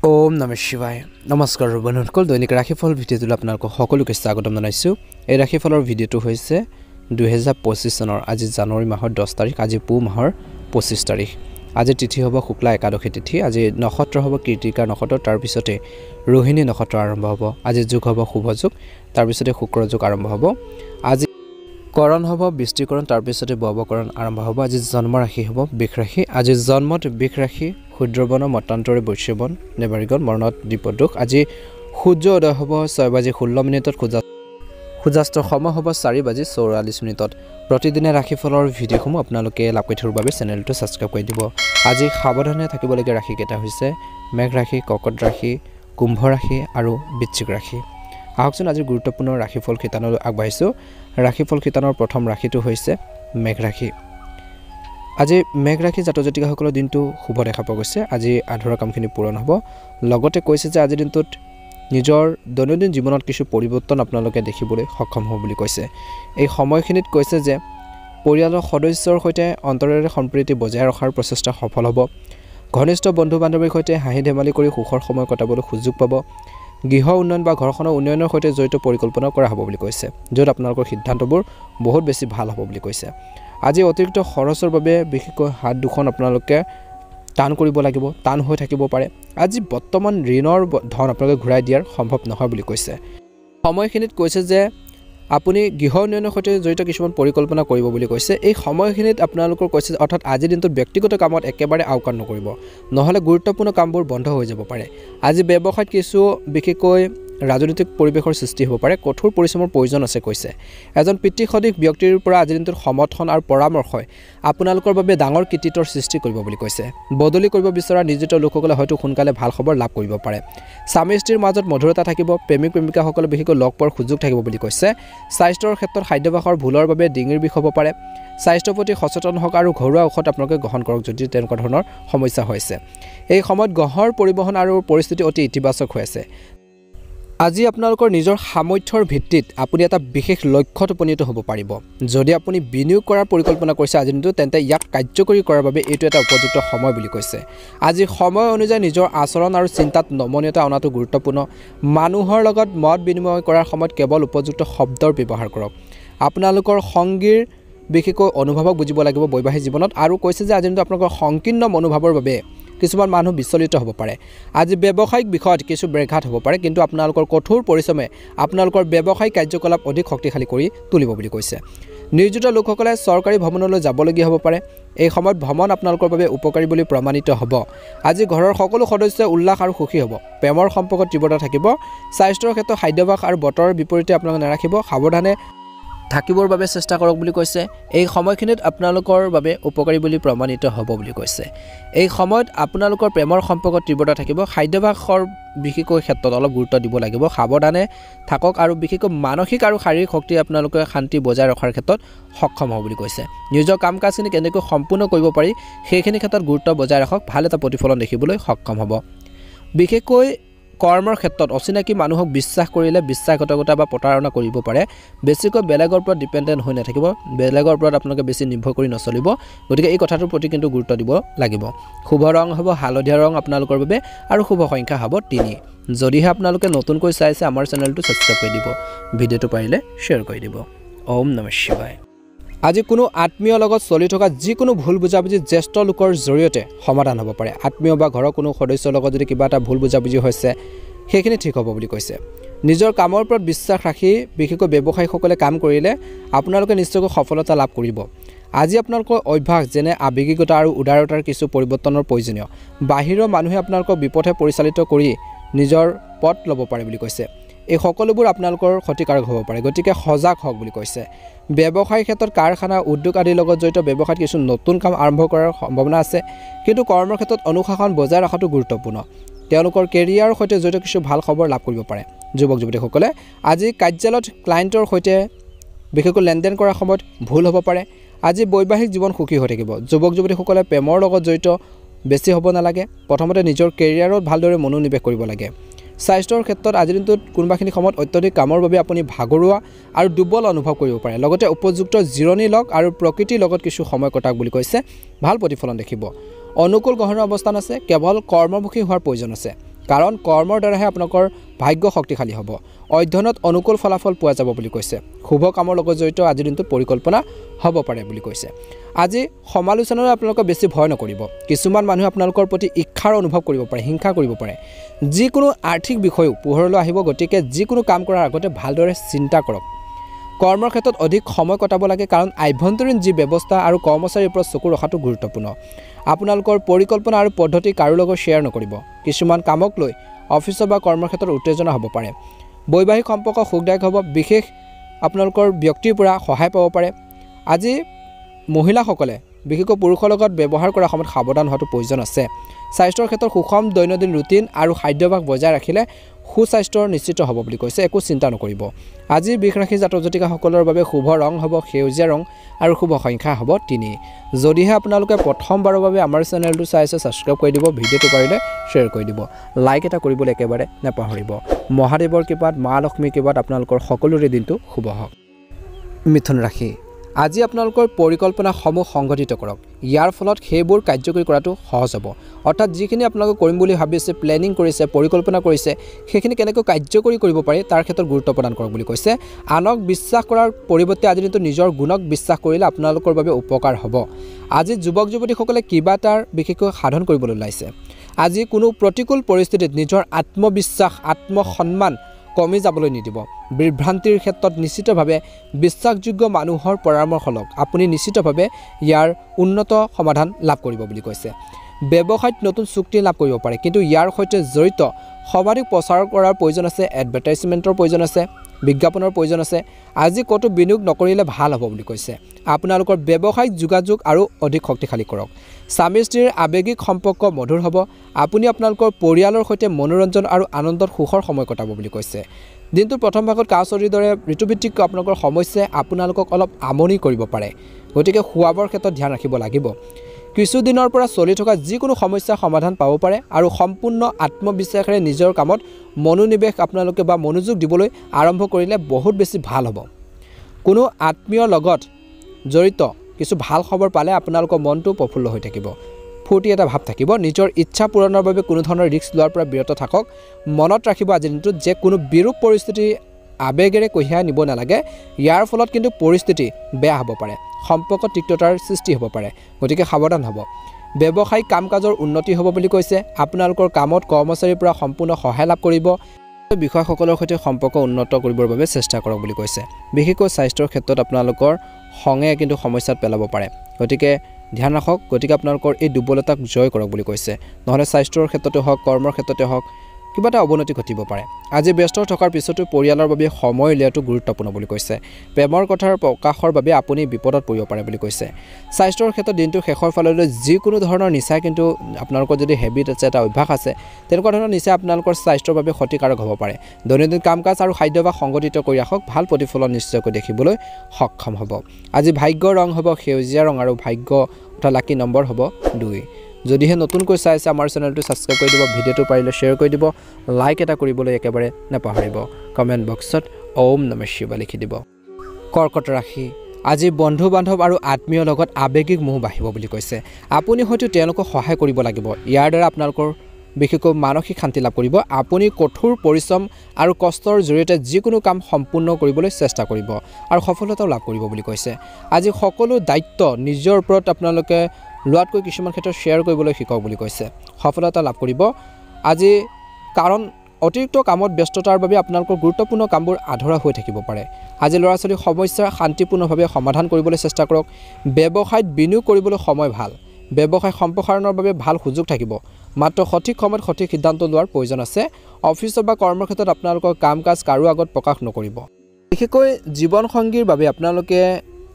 ওম নমঃ শিৱায় নমস্কাৰ বন্ধুসকল দৈনিক ৰাশিফল ভিডিঅ'টোলৈ আপোনালোকক সকলোকে স্বাগতম জনাইছোঁ। এই ৰাশিফলৰ ভিডিঅ'টো হৈছে 2025 চনৰ আজি জানুৱাৰী মাহৰ 10 তাৰিখ, আজি পুহ মাহৰ 25 তাৰিখ। আজি তিথি হ'ব শুক্লা একাদশী তিথি, আজি নক্ষত্ৰ হ'ব কৃতিকা নক্ষত্ৰ, তাৰ পিছতে ৰোহিণী নক্ষত্ৰ আৰম্ভ হ'ব। আজি যোগ হ'ব শুভ যোগ, তাৰ পিছতে শুক্ৰ যোগ আৰম্ভ হ'ব। আজি কৰণ হ'ব বৃষ্টিকৰণ, তাৰ পিছতে বৱকৰণ আৰম্ভ হ'ব। আজি জন্ম ৰাশি হ'ব বৃষ ৰাশি। আজি জন্মত বৃষ ৰাশি, ক্ষুদ্ৰবৰ্ণ মতান্তৰে বৈশ্যবন নেবাৰিগণ মৰণত দ্বীপদোষ। আজি সূৰ্য উদয় হ'ব 6:16 সূৰ্যাস্ত সময় হ'ব 4:44 প্ৰতিদিনে ৰাশিফলৰ ভিডিঅ'সমূহ আপোনালোকে লাভ কৰি থকাৰ বাবে চেনেলটো ছাবস্ক্ৰাইব কৰি দিব। আজি সাৱধানে থাকিবলগীয়া ৰাশিকেইটা হৈছে মেঘ ৰাশি, কৰ্কট ৰাশি, কুম্ভ ৰাশি আৰু বৃশ্চিক ৰাশি। আহকচোন আজি গুৰুত্বপূৰ্ণ ৰাশিফল শিতানলৈ আগবাঢ়িছোঁ। ৰাশিফল শিতানৰ প্ৰথম ৰাশিটো হৈছে মেঘ ৰাশি। আজি মেঘ ৰাশি জাতক জাতিকাসকলৰ দিনটো শুভ দেখা পোৱা গৈছে। আজি আধৰুৱা কামখিনি পূৰণ হ'ব। লগতে কৈছে যে আজিৰ দিনটোত নিজৰ দৈনন্দিন জীৱনত কিছু পৰিৱৰ্তন আপোনালোকে দেখিবলৈ সক্ষম হ'ব বুলি কৈছে। এই সময়খিনিত কৈছে যে পৰিয়ালৰ সদস্যৰ সৈতে অন্তৰেৰে সম্প্ৰীতি বজাই ৰখাৰ প্ৰচেষ্টা সফল হ'ব। ঘনিষ্ঠ বন্ধু বান্ধৱীৰ সৈতে হাঁহি ধেমালি কৰি সুখৰ সময় কটাবলৈ সুযোগ পাব। গৃহ উন্নয়ন বা ঘৰখনৰ উন্নয়নৰ সৈতে জড়িত পৰিকল্পনা কৰা হ'ব বুলি কৈছে, য'ত আপোনালোকৰ সিদ্ধান্তবোৰ বহুত বেছি ভাল হ'ব বুলি কৈছে। আজি অতিৰিক্ত খৰচৰ বাবে বিশেষকৈ হাত দুখন আপোনালোকে টান কৰিব লাগিব, টান হৈ থাকিব পাৰে। আজি বৰ্তমান ঋণৰ ধন আপোনালোকে ঘূৰাই দিয়াৰ সম্ভৱ নহয় বুলি কৈছে। সময়খিনিত কৈছে যে আপুনি গৃহ উন্নয়নৰ সৈতে জড়িত কিছুমান পৰিকল্পনা কৰিব বুলি কৈছে। এই সময়খিনিত আপোনালোকৰ কৈছে অৰ্থাৎ আজিৰ দিনটোত ব্যক্তিগত কামত একেবাৰে আওকাণ নকৰিব, নহ'লে গুৰুত্বপূৰ্ণ কামবোৰ বন্ধ হৈ যাব পাৰে। আজি ব্যৱসায়ত কিছু বিশেষকৈ ৰাজনৈতিক পৰিৱেশৰ সৃষ্টি হ'ব পাৰে, কঠোৰ পৰিশ্ৰমৰ প্ৰয়োজন আছে কৈছে। এজন পিতৃসদৃশ ব্যক্তিৰ পৰা আজিৰ দিনটোত সমৰ্থন আৰু পৰামৰ্শই আপোনালোকৰ বাবে ডাঙৰ কৃতিত্বৰ সৃষ্টি কৰিব বুলি কৈছে। বদলি কৰিব বিচৰা নিয়োজিত লোকসকলে হয়তো সোনকালে ভাল খবৰ লাভ কৰিব পাৰে। স্বামী স্ত্ৰীৰ মাজত মধুৰতা থাকিব, প্ৰেমিক প্ৰেমিকাসকলে বিশেষকৈ লগ পোৱাৰ সুযোগ থাকিব বুলি কৈছে। স্বাস্থ্যৰ ক্ষেত্ৰত খাদ্যাভ্যাসৰ ভুলৰ বাবে ডিঙিৰ বিষ হ'ব পাৰে। স্বাস্থ্যৰ প্ৰতি সচেতন হওক আৰু ঘৰুৱা ঔষধ আপোনালোকে গ্ৰহণ কৰক যদি তেনেকুৱা ধৰণৰ সমস্যা হৈছে। এই সময়ত গ্ৰহৰ পৰিবহণ আৰু পৰিস্থিতি অতি ইতিবাচক হৈ আছে। আজি আপোনালোকৰ নিজৰ সামৰ্থ্যৰ ভিত্তিত আপুনি এটা বিশেষ লক্ষ্যত উপনীত হ'ব পাৰিব। যদি আপুনি বিনিয়োগ কৰাৰ পৰিকল্পনা কৰিছে আজিৰ দিনটো, তেন্তে ইয়াক কাৰ্যকৰী কৰাৰ বাবে এইটো এটা উপযুক্ত সময় বুলি কৈছে। আজি সময় অনুযায়ী নিজৰ আচৰণ আৰু চিন্তাত নমনীয়তা অনাটো গুৰুত্বপূৰ্ণ। মানুহৰ লগত মত বিনিময় কৰাৰ সময়ত কেৱল উপযুক্ত শব্দৰ ব্যৱহাৰ কৰক। আপোনালোকৰ সংগীৰ বিশেষকৈ অনুভৱক বুজিব লাগিব বৈবাহিক জীৱনত। আৰু কৈছে যে আজিৰ দিনটো আপোনালোকৰ সংকীৰ্ণ মনোভাৱৰ বাবে কিছুমান মানুহ বিচলিত হ'ব পাৰে। আজি ব্যৱসায়িক বিষয়ত কিছু ব্যাঘাত হ'ব পাৰে, কিন্তু আপোনালোকৰ কঠোৰ পৰিশ্ৰমে আপোনালোকৰ ব্যৱসায়িক কাৰ্যকলাপ অধিক শক্তিশালী কৰি তুলিব বুলি কৈছে। নিয়োজিত লোকসকলে চৰকাৰী ভ্ৰমণলৈ যাবলগীয়া হ'ব পাৰে। এই সময়ত ভ্ৰমণ আপোনালোকৰ বাবে উপকাৰী বুলি প্ৰমাণিত হ'ব। আজি ঘৰৰ সকলো সদস্যই উল্লাস আৰু সুখী হ'ব। প্ৰেমৰ সম্পৰ্কত তীব্ৰতা থাকিব। স্বাস্থ্যৰ ক্ষেত্ৰত খাদ্যাভ্যাস আৰু বতৰৰ বিপৰীতে আপোনালোকে নাৰাখিব, সাৱধানে থাকিবৰ বাবে চেষ্টা কৰক বুলি কৈছে। এই সময়খিনিত আপোনালোকৰ বাবে উপকাৰী বুলি প্ৰমাণিত হ'ব বুলি কৈছে। এই সময়ত আপোনালোকৰ প্ৰেমৰ সম্পৰ্কত তীব্ৰতা থাকিব। খাদ্যাভ্যাসৰ বিশেষকৈ ক্ষেত্ৰত অলপ গুৰুত্ব দিব লাগিব, সাৱধানে থাকক আৰু বিশেষকৈ মানসিক আৰু শাৰীৰিক শক্তি আপোনালোকে শান্তি বজাই ৰখাৰ ক্ষেত্ৰত সক্ষম হ'ব বুলি কৈছে। নিজৰ কাম কাজখিনি কেনেকৈ সম্পূৰ্ণ কৰিব পাৰি সেইখিনি ক্ষেত্ৰত গুৰুত্ব বজাই ৰাখক, ভাল এটা প্ৰতিফলন দেখিবলৈ সক্ষম হ'ব। বিশেষকৈ কৰ্মৰ ক্ষেত্ৰত অচিনাকি মানুহক বিশ্বাস কৰিলে বিশ্বাসঘাতকতা বা প্ৰতাৰণা কৰিব পাৰে। বেছিকৈ বেলেগৰ ওপৰত ডিপেণ্ডেণ্ট হৈ নাথাকিব, বেলেগৰ ওপৰত আপোনালোকে বেছি নিৰ্ভৰ কৰি নচলিব। গতিকে এই কথাটোৰ প্ৰতি কিন্তু গুৰুত্ব দিব লাগিব। শুভ ৰং হ'ব হালধীয়া ৰং আপোনালোকৰ বাবে, আৰু শুভ সংখ্যা হ'ব 3। যদিহে আপোনালোকে নতুনকৈ চাইছে আমাৰ চেনেলটো ছাবস্ক্ৰাইব কৰি দিব, ভিডিঅ'টো পাৰিলে শ্বেয়াৰ কৰি দিব। ওম নমঃ শিৱায়। আজি কোনো আত্মীয়ৰ লগত চলি থকা যিকোনো ভুল বুজাবুজি জ্যেষ্ঠ লোকৰ জৰিয়তে সমাধান হ'ব পাৰে। আত্মীয় বা ঘৰৰ কোনো সদস্যৰ লগত যদি কিবা এটা ভুল বুজাবুজি হৈছে সেইখিনি ঠিক হ'ব বুলি কৈছে। নিজৰ কামৰ ওপৰত বিশ্বাস ৰাখি বিশেষকৈ ব্যৱসায়ীসকলে কাম কৰিলে আপোনালোকে নিশ্চয়কৈ সফলতা লাভ কৰিব। আজি আপোনালোকৰ অভ্যাস যেনে আৱেগিকতা আৰু উদাৰতাৰ কিছু পৰিৱৰ্তনৰ প্ৰয়োজনীয়। বাহিৰৰ মানুহে আপোনালোকক বিপথে পৰিচালিত কৰি নিজৰ পথ ল'ব পাৰে বুলি কৈছে। এই সকলোবোৰ আপোনালোকৰ ক্ষতিকাৰক হ'ব পাৰে, গতিকে সজাগ হওক বুলি কৈছে। ব্যৱসায়ৰ ক্ষেত্ৰত কাৰখানা উদ্যোগ আদিৰ লগত জড়িত ব্যৱসায়ত কিছু নতুন কাম আৰম্ভ কৰাৰ সম্ভাৱনা আছে, কিন্তু কৰ্মৰ ক্ষেত্ৰত অনুশাসন বজাই ৰখাটো গুৰুত্বপূৰ্ণ। তেওঁলোকৰ কেৰিয়াৰৰ সৈতে জড়িত কিছু ভাল খবৰ লাভ কৰিব পাৰে। যুৱক যুৱতীসকলে আজি কাৰ্যালয়ত ক্লায়েণ্টৰ সৈতে বিশেষকৈ লেনদেন কৰাৰ সময়ত ভুল হ'ব পাৰে। আজি বৈবাহিক জীৱন সুখী হৈ থাকিব। যুৱক যুৱতীসকলে প্ৰেমৰ লগত জড়িত বেছি হ'ব নালাগে। প্ৰথমতে নিজৰ কেৰিয়াৰত ভালদৰে মনোনিৱেশ কৰিব লাগে। স্বাস্থ্যৰ ক্ষেত্ৰত আজিৰ দিনটোত কোনোবাখিনি সময়ত অত্যধিক কামৰ বাবে আপুনি ভাগৰুৱা আৰু দুৰ্বল অনুভৱ কৰিব পাৰে। লগতে উপযুক্ত জিৰণি লওক আৰু প্ৰকৃতিৰ লগত কিছু সময় কটাওক বুলি কৈছে। ভাল প্ৰতিফলন দেখিব। অনুকূল গ্ৰহণৰ অৱস্থান আছে, কেৱল কৰ্মমুখী হোৱাৰ প্ৰয়োজন আছে। কাৰণ কৰ্মৰ দ্বাৰাহে আপোনালোকৰ ভাগ্য শক্তিশালী হ'ব অধ্যয়নত অনুকূল ফলাফল পোৱা যাব বুলি কৈছে শুভ কামৰ লগত জড়িত আজি দিনটো পৰিকল্পনা হ'ব পাৰে বুলি কৈছে আজি সমালোচনাৰ আপোনালোকে বেছি ভয় নকৰিব কিছুমান মানুহ আপোনালোকৰ প্ৰতি ইচ্ছাৰ অনুভৱ কৰিব পাৰে হিংসা কৰিব পাৰে যিকোনো আৰ্থিক বিষয়ও পোহৰলৈ আহিব গতিকে যিকোনো কাম কৰাৰ আগতে ভালদৰে চিন্তা কৰক কৰ্মৰ ক্ষেত্ৰত অধিক সময় কটাব লাগে কাৰণ আভ্যন্তৰীণ যি ব্যৱস্থা আৰু কৰ্মচাৰীৰ ওপৰত চকু ৰখাটো গুৰুত্বপূৰ্ণ আপোনালোকৰ পৰিকল্পনা আৰু পদ্ধতি কাৰো লগত শ্বেয়াৰ নকৰিব কিছুমান কামক লৈ অফিচত বা কৰ্মৰ ক্ষেত্ৰত উত্তেজনা হ'ব পাৰে বৈবাহিক সম্পৰ্ক সুখদায়ক হ'ব বিশেষ আপোনালোকৰ ব্যক্তিৰ পৰা সহায় পাব পাৰে আজি মহিলাসকলে বিশেষকৈ পুৰুষৰ লগত ব্যৱহাৰ কৰাৰ সময়ত সাৱধান হোৱাটো প্ৰয়োজন আছে স্বাস্থ্যৰ ক্ষেত্ৰত সুষম দৈনন্দিন ৰুটিন আৰু খাদ্যাভ্যাস বজাই ৰাখিলে সুস্বাস্থ্যৰ নিশ্চিত হ'ব বুলি কৈছে একো চিন্তা নকৰিব আজি বৃষ ৰাশি জাতক জাতিকাসকলৰ বাবে শুভ ৰং হ'ব সেউজীয়া ৰং আৰু শুভ সংখ্যা হ'ব 3 যদিহে আপোনালোকে প্ৰথমবাৰৰ বাবে আমাৰ চেনেলটো চাই আছে সাবস্ক্ৰাইব কৰি দিব ভিডিঅ'টো পাৰিলে শ্বেয়াৰ কৰি দিব লাইক এটা কৰিবলৈ একেবাৰে নাপাহৰিব মহাদেৱৰ কৃপাত মা লক্ষ্মীৰ কৃপাত আপোনালোকৰ সকলোৰে দিনটো শুভ হওক মিথুন ৰাশি আজি আপোনালোকৰ পৰিকল্পনাসমূহ সংগঠিত কৰক ইয়াৰ ফলত সেইবোৰ কাৰ্যকৰী কৰাটো সহজ হ'ব অৰ্থাৎ যিখিনি আপোনালোকে কৰিম বুলি ভাবিছে প্লেনিং কৰিছে পৰিকল্পনা কৰিছে সেইখিনি কেনেকৈ কাৰ্যকৰী কৰিব পাৰি তাৰ ক্ষেত্ৰত গুৰুত্ব প্ৰদান কৰক বুলি কৈছে আনক বিশ্বাস কৰাৰ পৰিৱৰ্তে আজি দিনটো নিজৰ গুণক বিশ্বাস কৰিলে আপোনালোকৰ বাবে উপকাৰ হ'ব আজি যুৱক যুৱতীসকলে কিবা এটাৰ বিশেষকৈ সাধন কৰিবলৈ ওলাইছে আজি কোনো প্ৰতিকূল পৰিস্থিতিত নিজৰ আত্মবিশ্বাস আত্মসন্মান কমি যাবলৈ নিদিব বিভ্ৰান্তিৰ ক্ষেত্ৰত নিশ্চিতভাৱে বিশ্বাসযোগ্য মানুহৰ পৰামৰ্শ লওক আপুনি নিশ্চিতভাৱে ইয়াৰ উন্নত সমাধান লাভ কৰিব বুলি কৈছে ব্যৱসায়ত নতুন চুক্তি লাভ কৰিব পাৰে কিন্তু ইয়াৰ সৈতে জড়িত সৰ্বাধিক প্ৰচাৰ কৰাৰ প্ৰয়োজন আছে এডভাৰটাইজমেণ্টৰ প্ৰয়োজন আছে বিজ্ঞাপনৰ প্ৰয়োজন আছে আজি কতো বিনিয়োগ নকৰিলে ভাল হ'ব বুলি কৈছে আপোনালোকৰ ব্যৱসায়িক যোগাযোগ আৰু অধিক শক্তিশালী কৰক স্বামী স্ত্ৰীৰ আৱেগিক সম্পৰ্ক মধুৰ হ'ব আপুনি আপোনালোকৰ পৰিয়ালৰ সৈতে মনোৰঞ্জন আৰু আনন্দত সুখৰ সময় কটাব বুলি কৈছে দিনটোৰ প্ৰথম ভাগত কাউচৰিৰ দৰে ঋতুভিত্তিক আপোনালোকৰ সমস্যাই আপোনালোকক অলপ আমনি কৰিব পাৰে গতিকে খোৱাবৰ ক্ষেত্ৰত ধ্যান ৰাখিব লাগিব কিছুদিনৰ পৰা চলি থকা যিকোনো সমস্যা সমাধান পাব পাৰে আৰু সম্পূৰ্ণ আত্মবিশ্বাসেৰে নিজৰ কামত মনোনিৱেশ আপোনালোকে বা মনোযোগ দিবলৈ আৰম্ভ কৰিলে বহুত বেছি ভাল হ'ব কোনো আত্মীয়ৰ লগত জড়িত কিছু ভাল খবৰ পালে আপোনালোকৰ মনটো প্ৰফুল্ল হৈ থাকিব ফূৰ্তি এটা ভাৱ থাকিব নিজৰ ইচ্ছা পূৰণৰ বাবে কোনো ধৰণৰ ৰিস্ক লোৱাৰ পৰা বিৰত থাকক মনত ৰাখিব আজি দিনটোত যে কোনো বিৰূপ পৰিস্থিতি আবেগেৰে কঢ়িয়াই নিব নালাগে ইয়াৰ ফলত কিন্তু পৰিস্থিতি বেয়া হ'ব পাৰে সম্পৰ্ক তিক্ততাৰ সৃষ্টি হ'ব পাৰে গতিকে সাৱধান হ'ব ব্যৱসায়িক কাম-কাজৰ উন্নতি হ'ব বুলি কৈছে আপোনালোকৰ কামত কৰ্মচাৰীৰ পৰা সম্পূৰ্ণ সহায় লাভ কৰিব বিষয়সকলৰ সৈতে সম্পৰ্ক উন্নত কৰিবৰ বাবে চেষ্টা কৰক বুলি কৈছে বিশেষকৈ স্বাস্থ্যৰ ক্ষেত্ৰত আপোনালোকৰ খঙে কিন্তু সমস্যাত পেলাব পাৰে গতিকে ধ্যান ৰাখক গতিকে আপোনালোকৰ এই দুৰ্বলতাক জয় কৰক বুলি কৈছে নহলে স্বাস্থ্যৰ ক্ষেত্ৰতে হওক কৰ্মৰ ক্ষেত্ৰতে হওক কিবা এটা অৱনতি ঘটিব পাৰে আজি ব্যস্ত থকাৰ পিছতো পৰিয়ালৰ বাবে সময় উলিওৱাটো গুৰুত্বপূৰ্ণ বুলি কৈছে প্ৰেমৰ কথাৰ প্ৰকাশৰ বাবে আপুনি বিপদত পৰিব পাৰে বুলি কৈছে স্বাস্থ্যৰ ক্ষেত্ৰত দিনটো শেষৰ ফাললৈ যিকোনো ধৰণৰ নিচা কিন্তু আপোনালোকৰ যদি হেবিট আছে এটা অভ্যাস আছে তেনেকুৱা ধৰণৰ নিচা আপোনালোকৰ স্বাস্থ্যৰ বাবে ক্ষতিকাৰক হ'ব পাৰে দৈনন্দিন কাম-কাজ আৰু খাদ্যাভ্যাস সংগঠিত কৰি ৰাখক ভাল প্ৰতিফলন নিশ্চয়কৈ দেখিবলৈ সক্ষম হ'ব আজি ভাগ্যৰ ৰং হ'ব সেউজীয়া ৰং আৰু ভাগ্য অৰ্থাৎ লাকি নম্বৰ হ'ব 2 যদিহে নতুনকৈ চাই আছে আমাৰ চেনেলটো সাবস্ক্ৰাইব কৰি দিব ভিডিঅ'টো পাৰিলে শ্বেয়াৰ কৰি দিব লাইক এটা কৰিবলৈ একেবাৰে নাপাহৰিব কমেন্ট বক্সত ওম নমঃ শিৱায় লিখি দিব কৰ্কট ৰাশি আজি বন্ধু বান্ধৱ আৰু আত্মীয়ৰ লগত আৱেগিক মোহ বাঢ়িব বুলি কৈছে আপুনি হয়তো তেওঁলোকক সহায় কৰিব লাগিব ইয়াৰ দ্বাৰা আপোনালোকৰ বিশেষকৈ মানসিক শান্তি লাভ কৰিব আপুনি কঠোৰ পৰিশ্ৰম আৰু কষ্টৰ জৰিয়তে যিকোনো কাম সম্পূৰ্ণ কৰিবলৈ চেষ্টা কৰিব আৰু সফলতাও লাভ কৰিব বুলি কৈছে আজি সকলো দায়িত্ব নিজৰ ওপৰত আপোনালোকে লোৱাতকৈ কিছুমান ক্ষেত্ৰত শ্বেয়াৰ কৰিবলৈ শিকক বুলি কৈছে সফলতা লাভ কৰিব আজি কাৰণ অতিৰিক্ত কামত ব্যস্ততাৰ বাবে আপোনালোকৰ গুৰুত্বপূৰ্ণ কামবোৰ আধৰুৱা হৈ থাকিব পাৰে আজি ল'ৰা-ছোৱালীৰ সমস্যা শান্তিপূৰ্ণভাৱে সমাধান কৰিবলৈ চেষ্টা কৰক ব্যৱসায়ত বিনিয়োগ কৰিবলৈ সময় ভাল ব্যৱসায় সম্প্ৰসাৰণৰ বাবে ভাল সুযোগ থাকিব মাত্ৰ সঠিক সময়ত সঠিক সিদ্ধান্ত লোৱাৰ প্ৰয়োজন আছে অফিচত বা কৰ্মক্ষেত্ৰত আপোনালোকৰ কাম-কাজ কাৰো আগত প্ৰকাশ নকৰিব বিশেষকৈ জীৱন সংগীৰ বাবে আপোনালোকে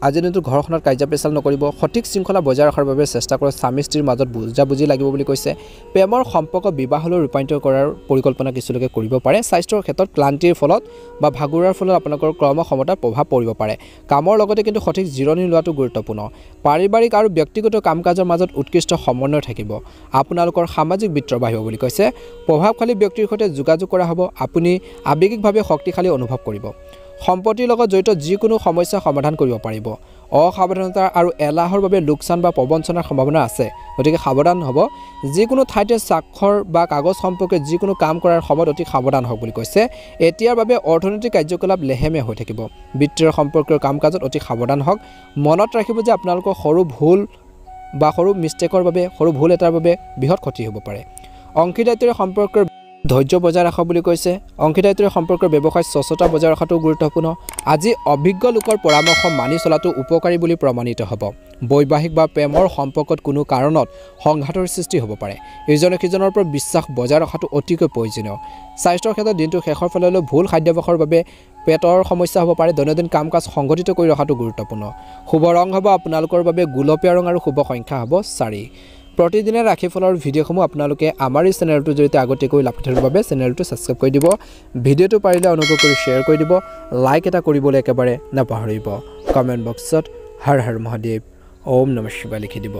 আজি দিনটো ঘৰখনত কাৰ্যপেচাল নকৰিব সঠিক শৃংখলা বজাই ৰখাৰ বাবে চেষ্টা কৰক স্বামী স্ত্ৰীৰ মাজত বুজাবুজি লাগিব বুলি কৈছে প্ৰেমৰ সম্পৰ্ক বিবাহলৈ ৰূপান্তৰিত কৰাৰ পৰিকল্পনা কিছুলোকে কৰিব পাৰে স্বাস্থ্যৰ ক্ষেত্ৰত ক্লান্তিৰ ফলত বা ভাগৰুৱাৰ ফলত আপোনালোকৰ কৰ্মক্ষমতাৰ প্ৰভাৱ পৰিব পাৰে কামৰ লগতে কিন্তু সঠিক জিৰণি লোৱাটো গুৰুত্বপূৰ্ণ পাৰিবাৰিক আৰু ব্যক্তিগত কাম-কাজৰ মাজত উৎকৃষ্ট সমন্বয় থাকিব আপোনালোকৰ সামাজিক বৃত্ত বাঢ়িব বুলি কৈছে প্ৰভাৱশালী ব্যক্তিৰ সৈতে যোগাযোগ কৰা হ'ব আপুনি আৱেগিকভাৱে শক্তিশালী অনুভৱ কৰিব সম্পত্তিৰ লগত জড়িত যিকোনো সমস্যা সমাধান কৰিব পাৰিব অসাৱধানতা আৰু এলাহৰ বাবে লোকচান বা প্ৰবঞ্চনাৰ সম্ভাৱনা আছে গতিকে সাৱধান হ'ব যিকোনো ঠাইতে স্বাক্ষৰ বা কাগজ সম্পৰ্কে যিকোনো কাম কৰাৰ সময়ত অতি সাৱধান হওক বুলি কৈছে এতিয়াৰ বাবে অৰ্থনৈতিক কাৰ্যকলাপ লেহেমীয়া হৈ থাকিব বিত্তীয় সম্পৰ্কীয় কাম কাজত অতি সাৱধান হওক মনত ৰাখিব যে আপোনালোকৰ সৰু ভুল বা সৰু মিষ্টেকৰ বাবে সৰু ভুল এটাৰ বাবে বৃহৎ ক্ষতি হ'ব পাৰে অংশীদাৰিত্বৰ সম্পৰ্কৰ ধৈৰ্য বজাই ৰাখক বুলি কৈছে অংশীদাৰিত্বৰ সম্পৰ্কৰ ব্যৱসায় স্বচ্ছতা বজাই ৰখাটো গুৰুত্বপূৰ্ণ আজি অভিজ্ঞ লোকৰ পৰামৰ্শ মানি চলাটো উপকাৰী বুলি প্ৰমাণিত হ'ব বৈবাহিক বা প্ৰেমৰ সম্পৰ্কত কোনো কাৰণত সংঘাতৰ সৃষ্টি হ'ব পাৰে ইজনে সিজনৰ ওপৰত বিশ্বাস বজাই ৰখাটো অতিকৈ প্ৰয়োজনীয় স্বাস্থ্যৰ ক্ষেত্ৰত দিনটো শেষৰ ফাললৈ ভুল খাদ্যাভ্যাসৰ বাবে পেটৰ সমস্যা হ'ব পাৰে দৈনন্দিন কাম কাজ সংগঠিত কৰি ৰখাটো গুৰুত্বপূৰ্ণ শুভ ৰং হ'ব আপোনালোকৰ বাবে গুলপীয়া ৰং আৰু শুভ সংখ্যা হ'ব 4 প্ৰতিদিনে ৰাশিফলৰ ভিডিঅ'সমূহ আপোনালোকে আমাৰ এই চেনেলটোৰ জৰিয়তে আগতীয়াকৈ লাভ কৰাৰ বাবে চেনেলটো ছাবস্ক্ৰাইব কৰি দিব ভিডিঅ'টো পাৰিলে অনুগ্ৰহ কৰি শ্বেয়াৰ কৰি দিব লাইক এটা কৰিবলৈ একেবাৰে নাপাহৰিব কমেণ্ট বক্সত হৰ হৰ মহাদেৱ ওম নমঃ শিৱায় লিখি দিব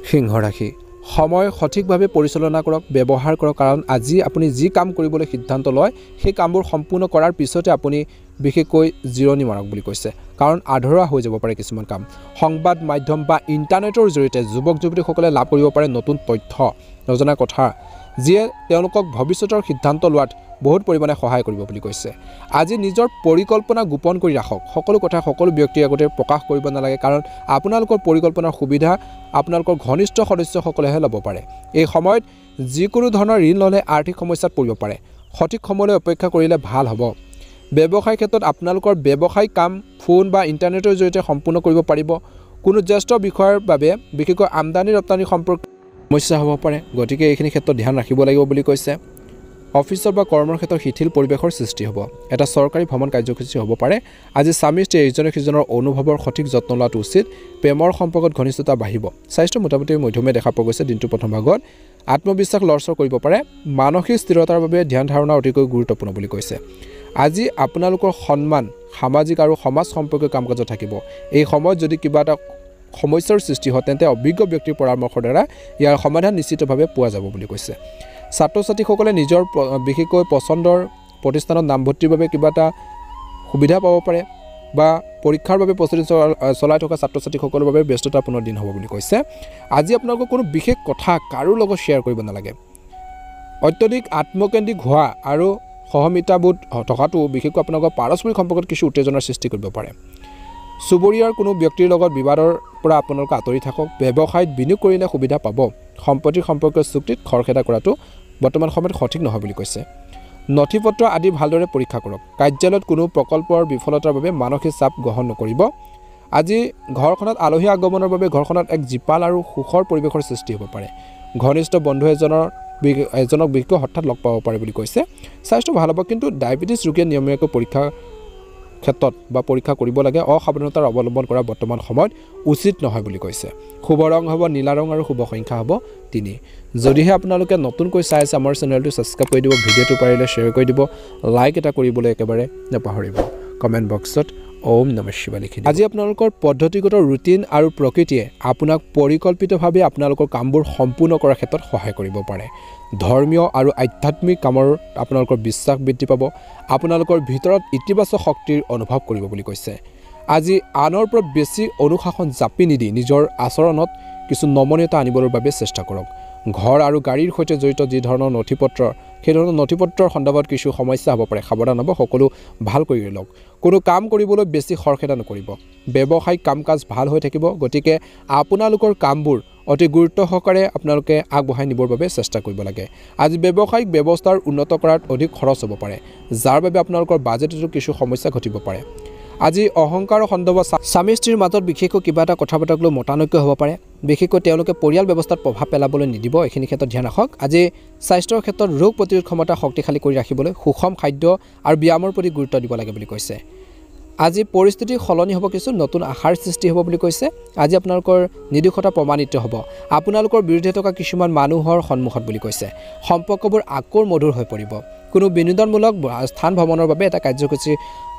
সিংহ ৰাশি সময় সঠিকভাৱে পৰিচালনা কৰক ব্যৱহাৰ কৰক কাৰণ আজি আপুনি যি কাম কৰিবলৈ সিদ্ধান্ত লয় সেই কামবোৰ সম্পূৰ্ণ কৰাৰ পিছতে আপুনি বিশেষকৈ জিৰণি মাৰক বুলি কৈছে কাৰণ আধৰুৱা হৈ যাব পাৰে কিছুমান কাম সংবাদ মাধ্যম বা ইণ্টাৰনেটৰ জৰিয়তে যুৱক যুৱতীসকলে লাভ কৰিব পাৰে নতুন তথ্য নজনা কথা যিয়ে তেওঁলোকক ভৱিষ্যতৰ সিদ্ধান্ত লোৱাত বহুত পৰিমাণে সহায় কৰিব বুলি কৈছে আজি নিজৰ পৰিকল্পনা গোপন কৰি ৰাখক সকলো কথা সকলো ব্যক্তিৰ আগতে প্ৰকাশ কৰিব নালাগে কাৰণ আপোনালোকৰ পৰিকল্পনাৰ সুবিধা আপোনালোকৰ ঘনিষ্ঠ সদস্যসকলেহে ল'ব পাৰে এই সময়ত যিকোনো ধৰণৰ ঋণ ল'লে আৰ্থিক সমস্যাত পৰিব পাৰে সঠিক সময়লৈ অপেক্ষা কৰিলে ভাল হ'ব ব্যৱসায় ক্ষেত্ৰত আপোনালোকৰ ব্যৱসায়িক কাম ফোন বা ইণ্টাৰনেটৰ জৰিয়তে সম্পূৰ্ণ কৰিব পাৰিব কোনো জ্যেষ্ঠ বিষয়ৰ বাবে বিশেষকৈ আমদানি ৰপ্তানি সম্পৰ্কীয় সমস্যা হ'ব পাৰে গতিকে এইখিনি ক্ষেত্ৰত ধ্যান ৰাখিব লাগিব বুলি কৈছে অফিচৰ বা কৰ্মৰ ক্ষেত্ৰত শিথিল পৰিৱেশৰ সৃষ্টি হ'ব এটা চৰকাৰী ভ্ৰমণ কাৰ্যসূচী হ'ব পাৰে আজি স্বামী স্ত্ৰী ইজনে সিজনৰ অনুভৱৰ সঠিক যত্ন লোৱাটো উচিত প্ৰেমৰ সম্পৰ্কত ঘনিষ্ঠতা বাঢ়িব স্বাস্থ্য মোটামুটি মধ্যমীয়া দেখা পোৱা গৈছে দিনটো প্ৰথম ভাগত আত্মবিশ্বাস লৰচৰ কৰিব পাৰে মানসিক স্থিৰতাৰ বাবে ধ্যান ধাৰণা অতিকৈ গুৰুত্বপূৰ্ণ বুলি কৈছে আজি আপোনালোকৰ সন্মান সামাজিক আৰু সমাজ সম্পৰ্কীয় কাম কাজত থাকিব এই সময়ত যদি কিবা এটা সমস্যাৰ সৃষ্টি হয় তেন্তে অভিজ্ঞ ব্যক্তিৰ পৰামৰ্শৰ দ্বাৰা ইয়াৰ সমাধান নিশ্চিতভাৱে পোৱা যাব বুলি কৈছে ছাত্ৰ ছাত্ৰীসকলে নিজৰ বিশেষকৈ পছন্দৰ প্ৰতিষ্ঠানত নামভৰ্তিৰ বাবে কিবা এটা সুবিধা পাব পাৰে বা পৰীক্ষাৰ বাবে প্ৰস্তুতি চলাই থকা ছাত্ৰ ছাত্ৰীসকলৰ বাবে ব্যস্ততাপূৰ্ণ দিন হ'ব বুলি কৈছে আজি আপোনালোকৰ কোনো বিশেষ কথা কাৰো লগত শ্বেয়াৰ কৰিব নালাগে অত্যধিক আত্মকেন্দ্ৰিক হোৱা আৰু সহমিতাবোধ থকাটো বিশেষকৈ আপোনালোকৰ পাৰস্পৰিক সম্পৰ্কত কিছু উত্তেজনাৰ সৃষ্টি কৰিব পাৰে চুবুৰীয়াৰ কোনো ব্যক্তিৰ লগত বিবাদৰ পৰা আপোনালোকে আঁতৰি থাকক ব্যৱসায়ত বিনিয়োগ কৰিলে সুবিধা পাব সম্পত্তিৰ সম্পৰ্কীয় চুক্তিত খৰখেদা কৰাটো বৰ্তমান সময়ত সঠিক নহয় বুলি কৈছে নথিপত্ৰ আদি ভালদৰে পৰীক্ষা কৰক কাৰ্যালয়ত কোনো প্ৰকল্পৰ বিফলতাৰ বাবে মানসিক চাপ গ্ৰহণ নকৰিব আজি ঘৰখনত আলহী আগমনৰ বাবে ঘৰখনত এক জীপাল আৰু সুখৰ পৰিৱেশৰ সৃষ্টি হ'ব পাৰে ঘনিষ্ঠ বন্ধু এজনক বিশেষকৈ হঠাৎ লগ পাব পাৰে বুলি কৈছে স্বাস্থ্য ভাল হ'ব কিন্তু ডায়েবেটিছ ৰোগীয়ে নিয়মীয়াকৈ পৰীক্ষা ক্ষেত্ৰত বা পৰীক্ষা কৰিব লাগে অসাৱধানতাৰ অৱলম্বন কৰা বৰ্তমান সময়ত উচিত নহয় বুলি কৈছে শুভ ৰং হ'ব নীলা ৰং আৰু শুভ সংখ্যা হ'ব 3 যদিহে আপোনালোকে নতুনকৈ চাই আছে আমাৰ চেনেলটো ছাবস্ক্ৰাইব কৰি দিব ভিডিঅ'টো পাৰিলে শ্বেয়াৰ কৰি দিব লাইক এটা কৰিবলৈ একেবাৰে নাপাহৰিব কমেণ্ট বক্সত ওম নমঃ শিৱায় লিখি দিব আজি আপোনালোকৰ পদ্ধতিগত ৰুটিন আৰু প্ৰকৃতিয়ে আপোনাক পৰিকল্পিতভাৱে আপোনালোকৰ কামবোৰ সম্পূৰ্ণ কৰাৰ ক্ষেত্ৰত সহায় কৰিব পাৰে ধৰ্মীয় আৰু আধ্যাত্মিক কামৰ আপোনালোকৰ বিশ্বাস বৃদ্ধি পাব আপোনালোকৰ ভিতৰত ইতিবাচক শক্তিৰ অনুভৱ কৰিব বুলি কৈছে আজি আনৰ ওপৰত বেছি অনুশাসন জাপি নিদি নিজৰ আচৰণত কিছু নমনীয়তা আনিবৰ বাবে চেষ্টা কৰক ঘৰ আৰু গাড়ীৰ সৈতে জড়িত যি ধৰণৰ নথিপত্ৰ সেই ধৰণৰ নথিপত্ৰৰ সন্দৰ্ভত কিছু সমস্যা হ'ব পাৰে সাৱধান হ'ব সকলো ভাল কৰি লওক কোনো কাম কৰিবলৈ বেছি খৰখেদা নকৰিব ব্যৱসায়িক কাম কাজ ভাল হৈ থাকিব গতিকে আপোনালোকৰ কামবোৰ অতি গুৰুত্ব সহকাৰে আপোনালোকে আগবঢ়াই নিবৰ বাবে চেষ্টা কৰিব লাগে আজি ব্যৱসায়িক ব্যৱস্থাৰ উন্নত কৰাত অধিক খৰচ হ'ব পাৰে যাৰ বাবে আপোনালোকৰ বাজেটতো কিছু সমস্যা ঘটিব পাৰে আজি অহংকাৰৰ সন্দৰ্ভত স্বামী স্ত্ৰীৰ মাজত বিশেষকৈ কিবা এটা কথা বতৰাক লৈ মতানৈক্য হ'ব পাৰে বিশেষকৈ তেওঁলোকে পৰিয়াল ব্যৱস্থাত প্ৰভাৱ পেলাবলৈ নিদিব এইখিনি ক্ষেত্ৰত ধ্যান ৰাখক আজি স্বাস্থ্যৰ ক্ষেত্ৰত ৰোগ প্ৰতিৰোধ ক্ষমতা শক্তিশালী কৰি ৰাখিবলৈ সুষম খাদ্য আৰু ব্যায়ামৰ প্ৰতি গুৰুত্ব দিব লাগে বুলি কৈছে আজি পৰিস্থিতি সলনি হ'ব কিছু নতুন আশাৰ সৃষ্টি হ'ব বুলি কৈছে আজি আপোনালোকৰ নিৰ্দোষতা প্ৰমাণিত হ'ব আপোনালোকৰ বিৰুদ্ধে থকা কিছুমান মানুহৰ সন্মুখত বুলি কৈছে সম্পৰ্কবোৰ আকৌ মধুৰ হৈ পৰিব কোনো বিনোদনমূলক স্থান ভ্ৰমণৰ বাবে এটা কাৰ্যসূচী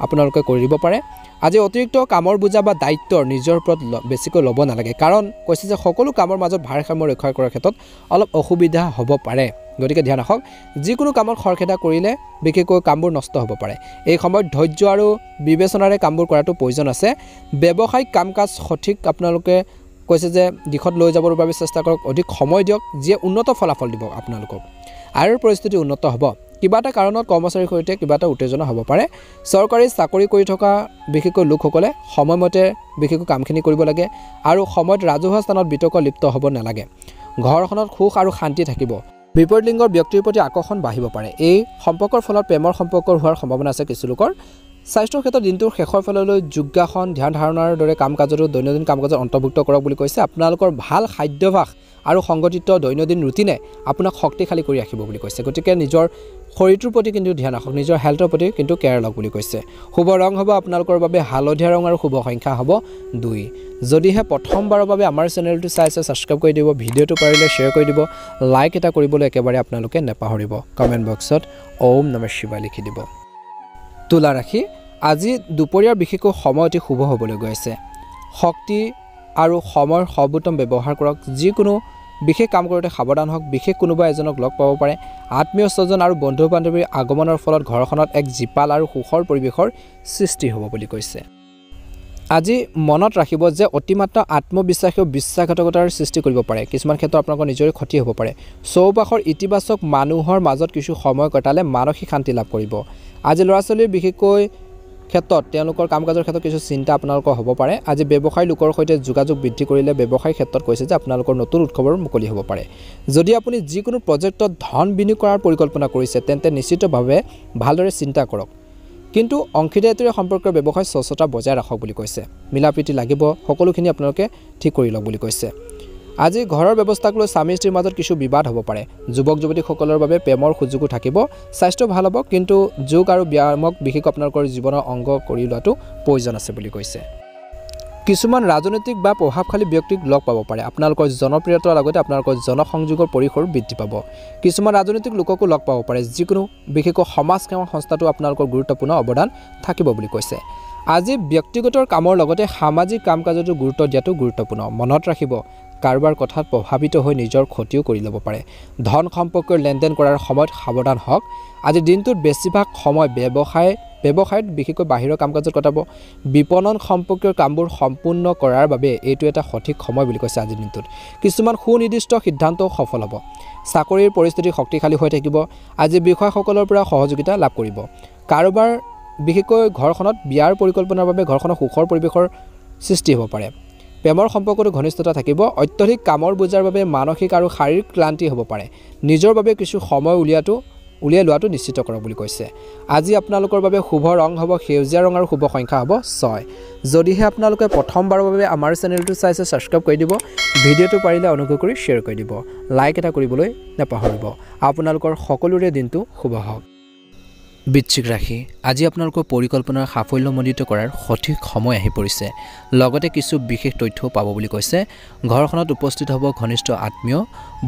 আপোনালোকে কৰি দিব পাৰে আজি অতিৰিক্ত কামৰ বোজা বা দায়িত্ব নিজৰ ওপৰত বেছিকৈ ল'ব নালাগে কাৰণ কৈছে যে সকলো কামৰ মাজত ভাৰসাম্য ৰক্ষা কৰাৰ ক্ষেত্ৰত অলপ অসুবিধা হ'ব পাৰে গতিকে ধ্যান ৰাখক যিকোনো কামত খৰখেদা কৰিলে বিশেষকৈ কামবোৰ নষ্ট হ'ব পাৰে এই সময়ত ধৈৰ্য আৰু বিবেচনাৰে কামবোৰ কৰাটো প্ৰয়োজন আছে ব্যৱসায়িক কাম-কাজ সঠিক আপোনালোকে কৈছে যে দিশত লৈ যাবৰ বাবে চেষ্টা কৰক অধিক সময় দিয়ক যিয়ে উন্নত ফলাফল দিব আপোনালোকক আৰু পৰিস্থিতি উন্নত হ'ব কিবা এটা কাৰণত কৰ্মচাৰীৰ সৈতে কিবা এটা উত্তেজনা হ'ব পাৰে চৰকাৰী চাকৰি কৰি থকা বিশেষকৈ লোকসকলে সময়মতে বিশেষকৈ কামখিনি কৰিব লাগে আৰু সময়ত ৰাজহুৱা স্থানত বিতৰ্ক লিপ্ত হ'ব নালাগে ঘৰখনত সুখ আৰু শান্তি থাকিব বিপৰীত লিংগৰ ব্যক্তিৰ প্ৰতি আকৰ্ষণ বাঢ়িব পাৰে এই সম্পৰ্কৰ ফলত প্ৰেমৰ সম্পৰ্ক হোৱাৰ সম্ভাৱনা আছে কিছু লোকৰ স্বাস্থ্যৰ ক্ষেত্ৰত দিনটোৰ শেষৰ ফাললৈ যোগাসন ধ্যান ধাৰণাৰ দৰে কাম-কাজতো দৈনন্দিন কাম-কাজত অন্তৰ্ভুক্ত কৰক বুলি কৈছে আপোনালোকৰ ভাল খাদ্যাভ্যাস আৰু সংগঠিত দৈনন্দিন ৰুটিনে আপোনাক শক্তিশালী কৰি ৰাখিব বুলি কৈছে গতিকে নিজৰ শৰীৰটোৰ প্ৰতি কিন্তু ধ্যান ৰাখক নিজৰ হেল্থৰ প্ৰতি কিন্তু কেয়াৰ লওক বুলি কৈছে শুভ ৰং হ'ব আপোনালোকৰ বাবে হালধীয়া ৰং আৰু শুভ সংখ্যা হ'ব 2 যদিহে প্ৰথমবাৰৰ বাবে আমাৰ চেনেলটো চাইছে সাবস্ক্ৰাইব কৰি দিব ভিডিঅ'টো পাৰিলে শ্বেয়াৰ কৰি দিব লাইক এটা কৰিবলৈ একেবাৰে আপোনালোকে নেপাহৰিব কমেন্ট বক্সত ওম নমঃ শিৱায় লিখি দিব তুলা ৰাশি আজি দুপৰীয়াৰ বিশেষকৈ সময় অতি শুভ হ'বলৈ গৈ আছে শক্তি আৰু সময়ৰ সৰ্বোত্তম ব্যৱহাৰ কৰক যিকোনো বিশেষ কাম কৰোঁতে সাৱধান হওক বিশেষ কোনোবা এজনক লগ পাব পাৰে আত্মীয় স্বজন আৰু বন্ধু বান্ধৱীৰ আগমনৰ ফলত ঘৰখনত এক জীপাল আৰু সুখৰ পৰিৱেশৰ সৃষ্টি হ'ব বুলি কৈছে আজি মনত ৰাখিব যে অতিমাত্ৰা আত্মবিশ্বাসী আৰু বিশ্বাসঘাতকতাৰ সৃষ্টি কৰিব পাৰে কিছুমান ক্ষেত্ৰত আপোনালোকৰ নিজৰে ক্ষতি হ'ব পাৰে চৌপাশৰ ইতিবাচক মানুহৰ মাজত কিছু সময় কটালে মানসিক শান্তি লাভ কৰিব আজি ল'ৰা-ছোৱালীৰ বিশেষকৈ ক্ষেত্ৰত তেওঁলোকৰ কাম-কাজৰ ক্ষেত্ৰত কিছু চিন্তা আপোনালোকৰ হ'ব পাৰে আজি ব্যৱসায়ী লোকৰ সৈতে যোগাযোগ বৃদ্ধি কৰিলে ব্যৱসায়িক ক্ষেত্ৰত কৈছে যে আপোনালোকৰ নতুন উৎসৱৰ মুকলি হ'ব পাৰে যদি আপুনি যিকোনো প্ৰজেক্টত ধন বিনিয়োগ কৰাৰ পৰিকল্পনা কৰিছে তেন্তে নিশ্চিতভাৱে ভালদৰে চিন্তা কৰক কিন্তু অংশীদাৰীত্বৰ সম্পৰ্কৰ ব্যৱসায় স্বচ্ছতা বজাই ৰাখক বুলি কৈছে মিলাপ্ৰীতি লাগিব সকলোখিনি আপোনালোকে ঠিক কৰি লওক বুলি কৈছে আজি ঘৰৰ ব্যৱস্থাক লৈ স্বামী স্ত্ৰীৰ মাজত কিছু বিবাদ হ'ব পাৰে যুৱক যুৱতীসকলৰ বাবে প্ৰেমৰ সুযোগো থাকিব স্বাস্থ্য ভাল হ'ব কিন্তু যোগ আৰু ব্যায়ামক বিশেষ আপোনালোকৰ জীৱনৰ অংগ কৰি লোৱাটো প্ৰয়োজন আছে বুলি কৈছে কিছুমান ৰাজনৈতিক বা প্ৰভাৱশালী ব্যক্তিক লগ পাব পাৰে আপোনালোকৰ জনপ্ৰিয়তাৰ লগতে আপোনালোকৰ জনসংযোগৰ পৰিসৰ বৃদ্ধি পাব কিছুমান ৰাজনৈতিক লোককো লগ পাব পাৰে যিকোনো বিশেষকৈ সমাজসেৱা সংস্থাটো আপোনালোকৰ গুৰুত্বপূৰ্ণ অৱদান থাকিব বুলি কৈছে আজি ব্যক্তিগত কামৰ লগতে সামাজিক কাম-কাজতো গুৰুত্ব দিয়াটো গুৰুত্বপূৰ্ণ মনত ৰাখিব কাৰোবাৰ কথাত প্ৰভাৱিত হৈ নিজৰ ক্ষতিও কৰি ল'ব পাৰে ধন সম্পৰ্কৰ লেনদেন কৰাৰ সময়ত সাৱধান হওক আজি দিনটোত বেছিভাগ সময় ব্যৱসায়ত বিশেষকৈ বাহিৰৰ কাম-কাজত কটাব বিপণন সম্পৰ্কীয় কামবোৰ সম্পূৰ্ণ কৰাৰ বাবে এইটো এটা সঠিক সময় বুলি কৈছে আজিৰ দিনটোত কিছুমান সুনিৰ্দিষ্ট সিদ্ধান্তও সফল হ'ব চাকৰিৰ পৰিস্থিতি শক্তিশালী হৈ থাকিব আজি বিষয়সকলৰ পৰা সহযোগিতা লাভ কৰিব কাৰোবাৰ বিশেষকৈ ঘৰখনত বিয়াৰ পৰিকল্পনাৰ বাবে ঘৰখনৰ সুখৰ পৰিৱেশৰ সৃষ্টি হ'ব পাৰে প্ৰেমৰ সম্পৰ্কটো ঘনিষ্ঠতা থাকিব অত্যধিক কামৰ বোজাৰ বাবে মানসিক আৰু শাৰীৰিক ক্লান্তি হ'ব পাৰে নিজৰ বাবে কিছু সময় উলিয়াই লোৱাটো নিশ্চিত কৰক বুলি কৈছে আজি আপোনালোকৰ বাবে শুভ ৰং হ'ব সেউজীয়া ৰং আৰু শুভ সংখ্যা হ'ব 6 যদিহে আপোনালোকে প্ৰথমবাৰৰ বাবে আমাৰ চেনেলটো চাইছে সাবস্ক্ৰাইব কৰি দিব ভিডিঅ'টো পাৰিলে অনুগ্ৰহ কৰি শ্বেয়াৰ কৰি দিব লাইক এটা কৰিবলৈ নাপাহৰিব আপোনালোকৰ সকলোৰে দিনটো শুভ হওক বৃশ্চিক ৰাশি আজি আপোনালোকৰ পৰিকল্পনাৰ সাফল্যমণ্ডিত কৰাৰ সঠিক সময় আহি পৰিছে লগতে কিছু বিশেষ তথ্যও পাব বুলি কৈছে ঘৰখনত উপস্থিত হ'ব ঘনিষ্ঠ আত্মীয়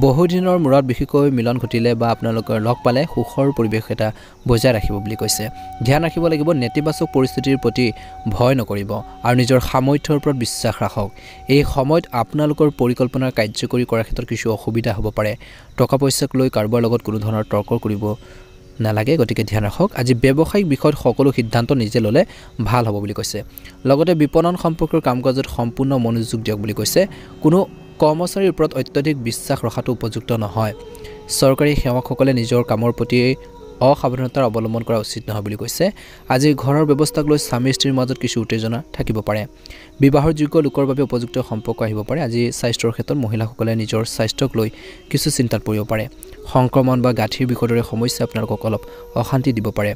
বহুদিনৰ মূৰত বিশেষকৈ মিলন ঘটিলে বা আপোনালোকৰ লগ পালে সুখৰ পৰিৱেশ এটা বজাই ৰাখিব বুলি কৈছে ধ্যান ৰাখিব লাগিব নেতিবাচক পৰিস্থিতিৰ প্ৰতি ভয় নকৰিব আৰু নিজৰ সামৰ্থ্যৰ ওপৰত বিশ্বাস ৰাখক এই সময়ত আপোনালোকৰ পৰিকল্পনাৰ কাৰ্যকৰী কৰাৰ ক্ষেত্ৰত কিছু অসুবিধা হ'ব পাৰে টকা পইচাক লৈ কাৰোবাৰ লগত কোনো ধৰণৰ তৰ্ক কৰিব নালাগে গতিকে ধ্যান ৰাখক আজি ব্যৱসায়িক বিষয়ত সকলো সিদ্ধান্ত নিজে ল'লে ভাল হ'ব বুলি কৈছে লগতে বিপণন সম্পৰ্কৰ কাম-কাজত সম্পূৰ্ণ মনোযোগ দিয়ক বুলি কৈছে কোনো কৰ্মচাৰীৰ ওপৰত অত্যধিক বিশ্বাস ৰখাটো উপযুক্ত নহয় চৰকাৰী সেৱকসকলে নিজৰ কামৰ প্ৰতি অসাৱধানতাৰ অৱলম্বন কৰা উচিত নহয় বুলি কৈছে আজি ঘৰৰ ব্যৱস্থাক লৈ স্বামী স্ত্ৰীৰ মাজত কিছু উত্তেজনা থাকিব পাৰে বিবাহৰ যোগ্য লোকৰ বাবে উপযুক্ত সম্পৰ্ক আহিব পাৰে আজি স্বাস্থ্যৰ ক্ষেত্ৰত মহিলাসকলে নিজৰ স্বাস্থ্যক লৈ কিছু চিন্তাত পৰিব পাৰে সংক্ৰমণ বা গাঁঠিৰ বিষয়ৰ দৰে সমস্যা আপোনালোকক অলপ অশান্তি দিব পাৰে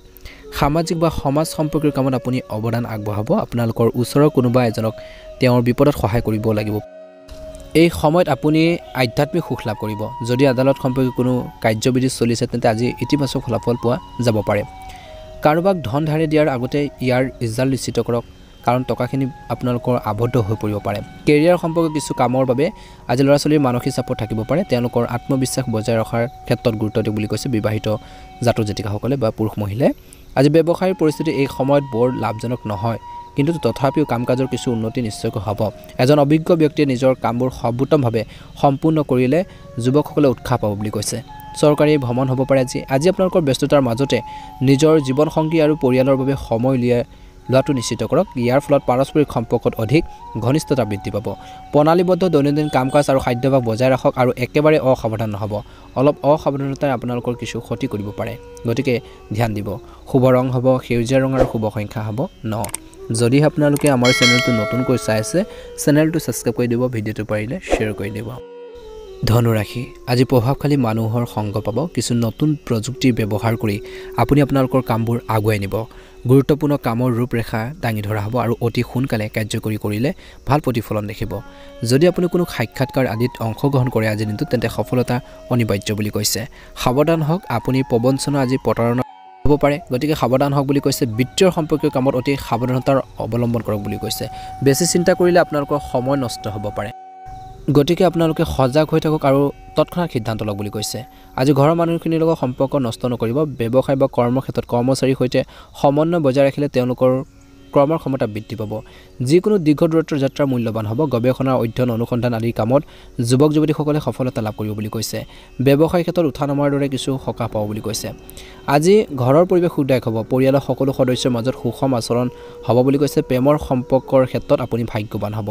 সামাজিক বা সমাজ সম্পৰ্কীয় কামত আপুনি অৱদান আগবঢ়াব আপোনালোকৰ ওচৰৰ কোনোবা এজনক তেওঁৰ বিপদত সহায় কৰিব লাগিব এই সময়ত আপুনি আধ্যাত্মিক সুখ লাভ কৰিব যদি আদালত সম্পৰ্কীয় কোনো কাৰ্যবিধি চলিছে তেন্তে আজি ইতিবাচক ফলাফল পোৱা যাব পাৰে কাৰোবাক ধন ধাৰে দিয়াৰ আগতে ইয়াৰ ৰিজাল্ট নিশ্চিত কৰক কাৰণ টকাখিনি আপোনালোকৰ আবদ্ধ হৈ পৰিব পাৰে কেৰিয়াৰ সম্পৰ্কীয় কিছু কামৰ বাবে আজি ল'ৰা-ছোৱালীৰ মানসিক চাপত থাকিব পাৰে তেওঁলোকৰ আত্মবিশ্বাস বজাই ৰখাৰ ক্ষেত্ৰত গুৰুত্ব দিয়ক বুলি কৈছে বিবাহিত জাতক জাতিকাসকলে বা পুৰুষ মহিলাই আজি ব্যৱসায়ৰ পৰিস্থিতি এই সময়ত বৰ লাভজনক নহয় কিন্তু তথাপিও কাম-কাজৰ কিছু উন্নতি নিশ্চয়কৈ হ'ব এজন অভিজ্ঞ ব্যক্তিয়ে নিজৰ কামবোৰ সৰ্বোত্তমভাৱে সম্পূৰ্ণ কৰিলে যুৱকসকলে উৎসাহ পাব বুলি কৈছে চৰকাৰী ভ্ৰমণ হ'ব পাৰে আজি আপোনালোকৰ ব্যস্ততাৰ মাজতে নিজৰ জীৱনসংগী আৰু পৰিয়ালৰ বাবে সময় উলিয়াই লোৱাটো নিশ্চিত কৰক ইয়াৰ ফলত পাৰস্পৰিক সম্পৰ্কত অধিক ঘনিষ্ঠতা বৃদ্ধি পাব প্ৰণালীবদ্ধ দৈনন্দিন কাম-কাজ আৰু খাদ্যাভ্যাস বজাই ৰাখক আৰু একেবাৰে অসাৱধান নহ'ব অলপ অসাৱধানতাই আপোনালোকৰ কিছু ক্ষতি কৰিব পাৰে গতিকে ধ্যান দিব শুভ ৰং হ'ব সেউজীয়া ৰং আৰু শুভ সংখ্যা হ'ব 9 যদি আপোনালোকে আমাৰ চেনেলটো নতুনকৈ চাই আছে চেনেলটো সাবস্ক্ৰাইব কৰি দিব ভিডিঅ'টো পাৰিলে শ্বেয়াৰ কৰি দিব ধনু ৰাশি আজি প্ৰভাৱশালী মানুহৰ সংগ পাব কিছু নতুন প্ৰযুক্তি ব্যৱহাৰ কৰি আপুনি আপোনালোকৰ কামবোৰ আগুৱাই নিব গুৰুত্বপূৰ্ণ কামৰ ৰূপৰেখা দাঙি ধৰা হ'ব আৰু অতি সোনকালে কাৰ্যকৰী কৰিলে ভাল প্ৰতিফলন দেখিব যদি আপুনি কোনো সাক্ষাৎকাৰ আদিত অংশগ্ৰহণ কৰে আজি দিনটো তেন্তে সফলতা অনিবাৰ্য বুলি কৈছে সাৱধান হওক আপুনি প্ৰবঞ্চনা আজি প্ৰতাৰণা হ'ব পাৰে গতিকে সাৱধান হওক বুলি কৈছে বিত্তীয় সম্পৰ্কীয় কামত অতি সাৱধানতাৰ অৱলম্বন কৰক বুলি কৈছে বেছি চিন্তা কৰিলে আপোনালোকৰ সময় নষ্ট হ'ব পাৰে গতিকে আপোনালোকে সজাগ হৈ থাকক আৰু তৎক্ষণাত সিদ্ধান্ত লওক বুলি কৈছে আজি ঘৰৰ মানুহখিনিৰ লগত সম্পৰ্ক নষ্ট নকৰিব ব্যৱসায় বা কৰ্মৰ ক্ষেত্ৰত কৰ্মচাৰীৰ সৈতে সমন্বয় বজাই ৰাখিলে তেওঁলোকৰ কৰ্মৰ ক্ষমতা বৃদ্ধি পাব যিকোনো দীৰ্ঘ দূৰত্বৰ যাত্ৰা মূল্যৱান হ'ব গৱেষণা অধ্যয়ন অনুসন্ধান আদি কামত যুৱক যুৱতীসকলে সফলতা লাভ কৰিব বুলি কৈছে ব্যৱসায় ক্ষেত্ৰত উঠা-নমাৰ দৰে কিছু সকাহ পাব বুলি কৈছে আজি ঘৰৰ পৰিৱেশ সুদায়ক হ'ব পৰিয়ালৰ সকলো সদস্যৰ মাজত সুষম আচৰণ হ'ব বুলি কৈছে প্ৰেমৰ সম্পৰ্কৰ ক্ষেত্ৰত আপুনি ভাগ্যৱান হ'ব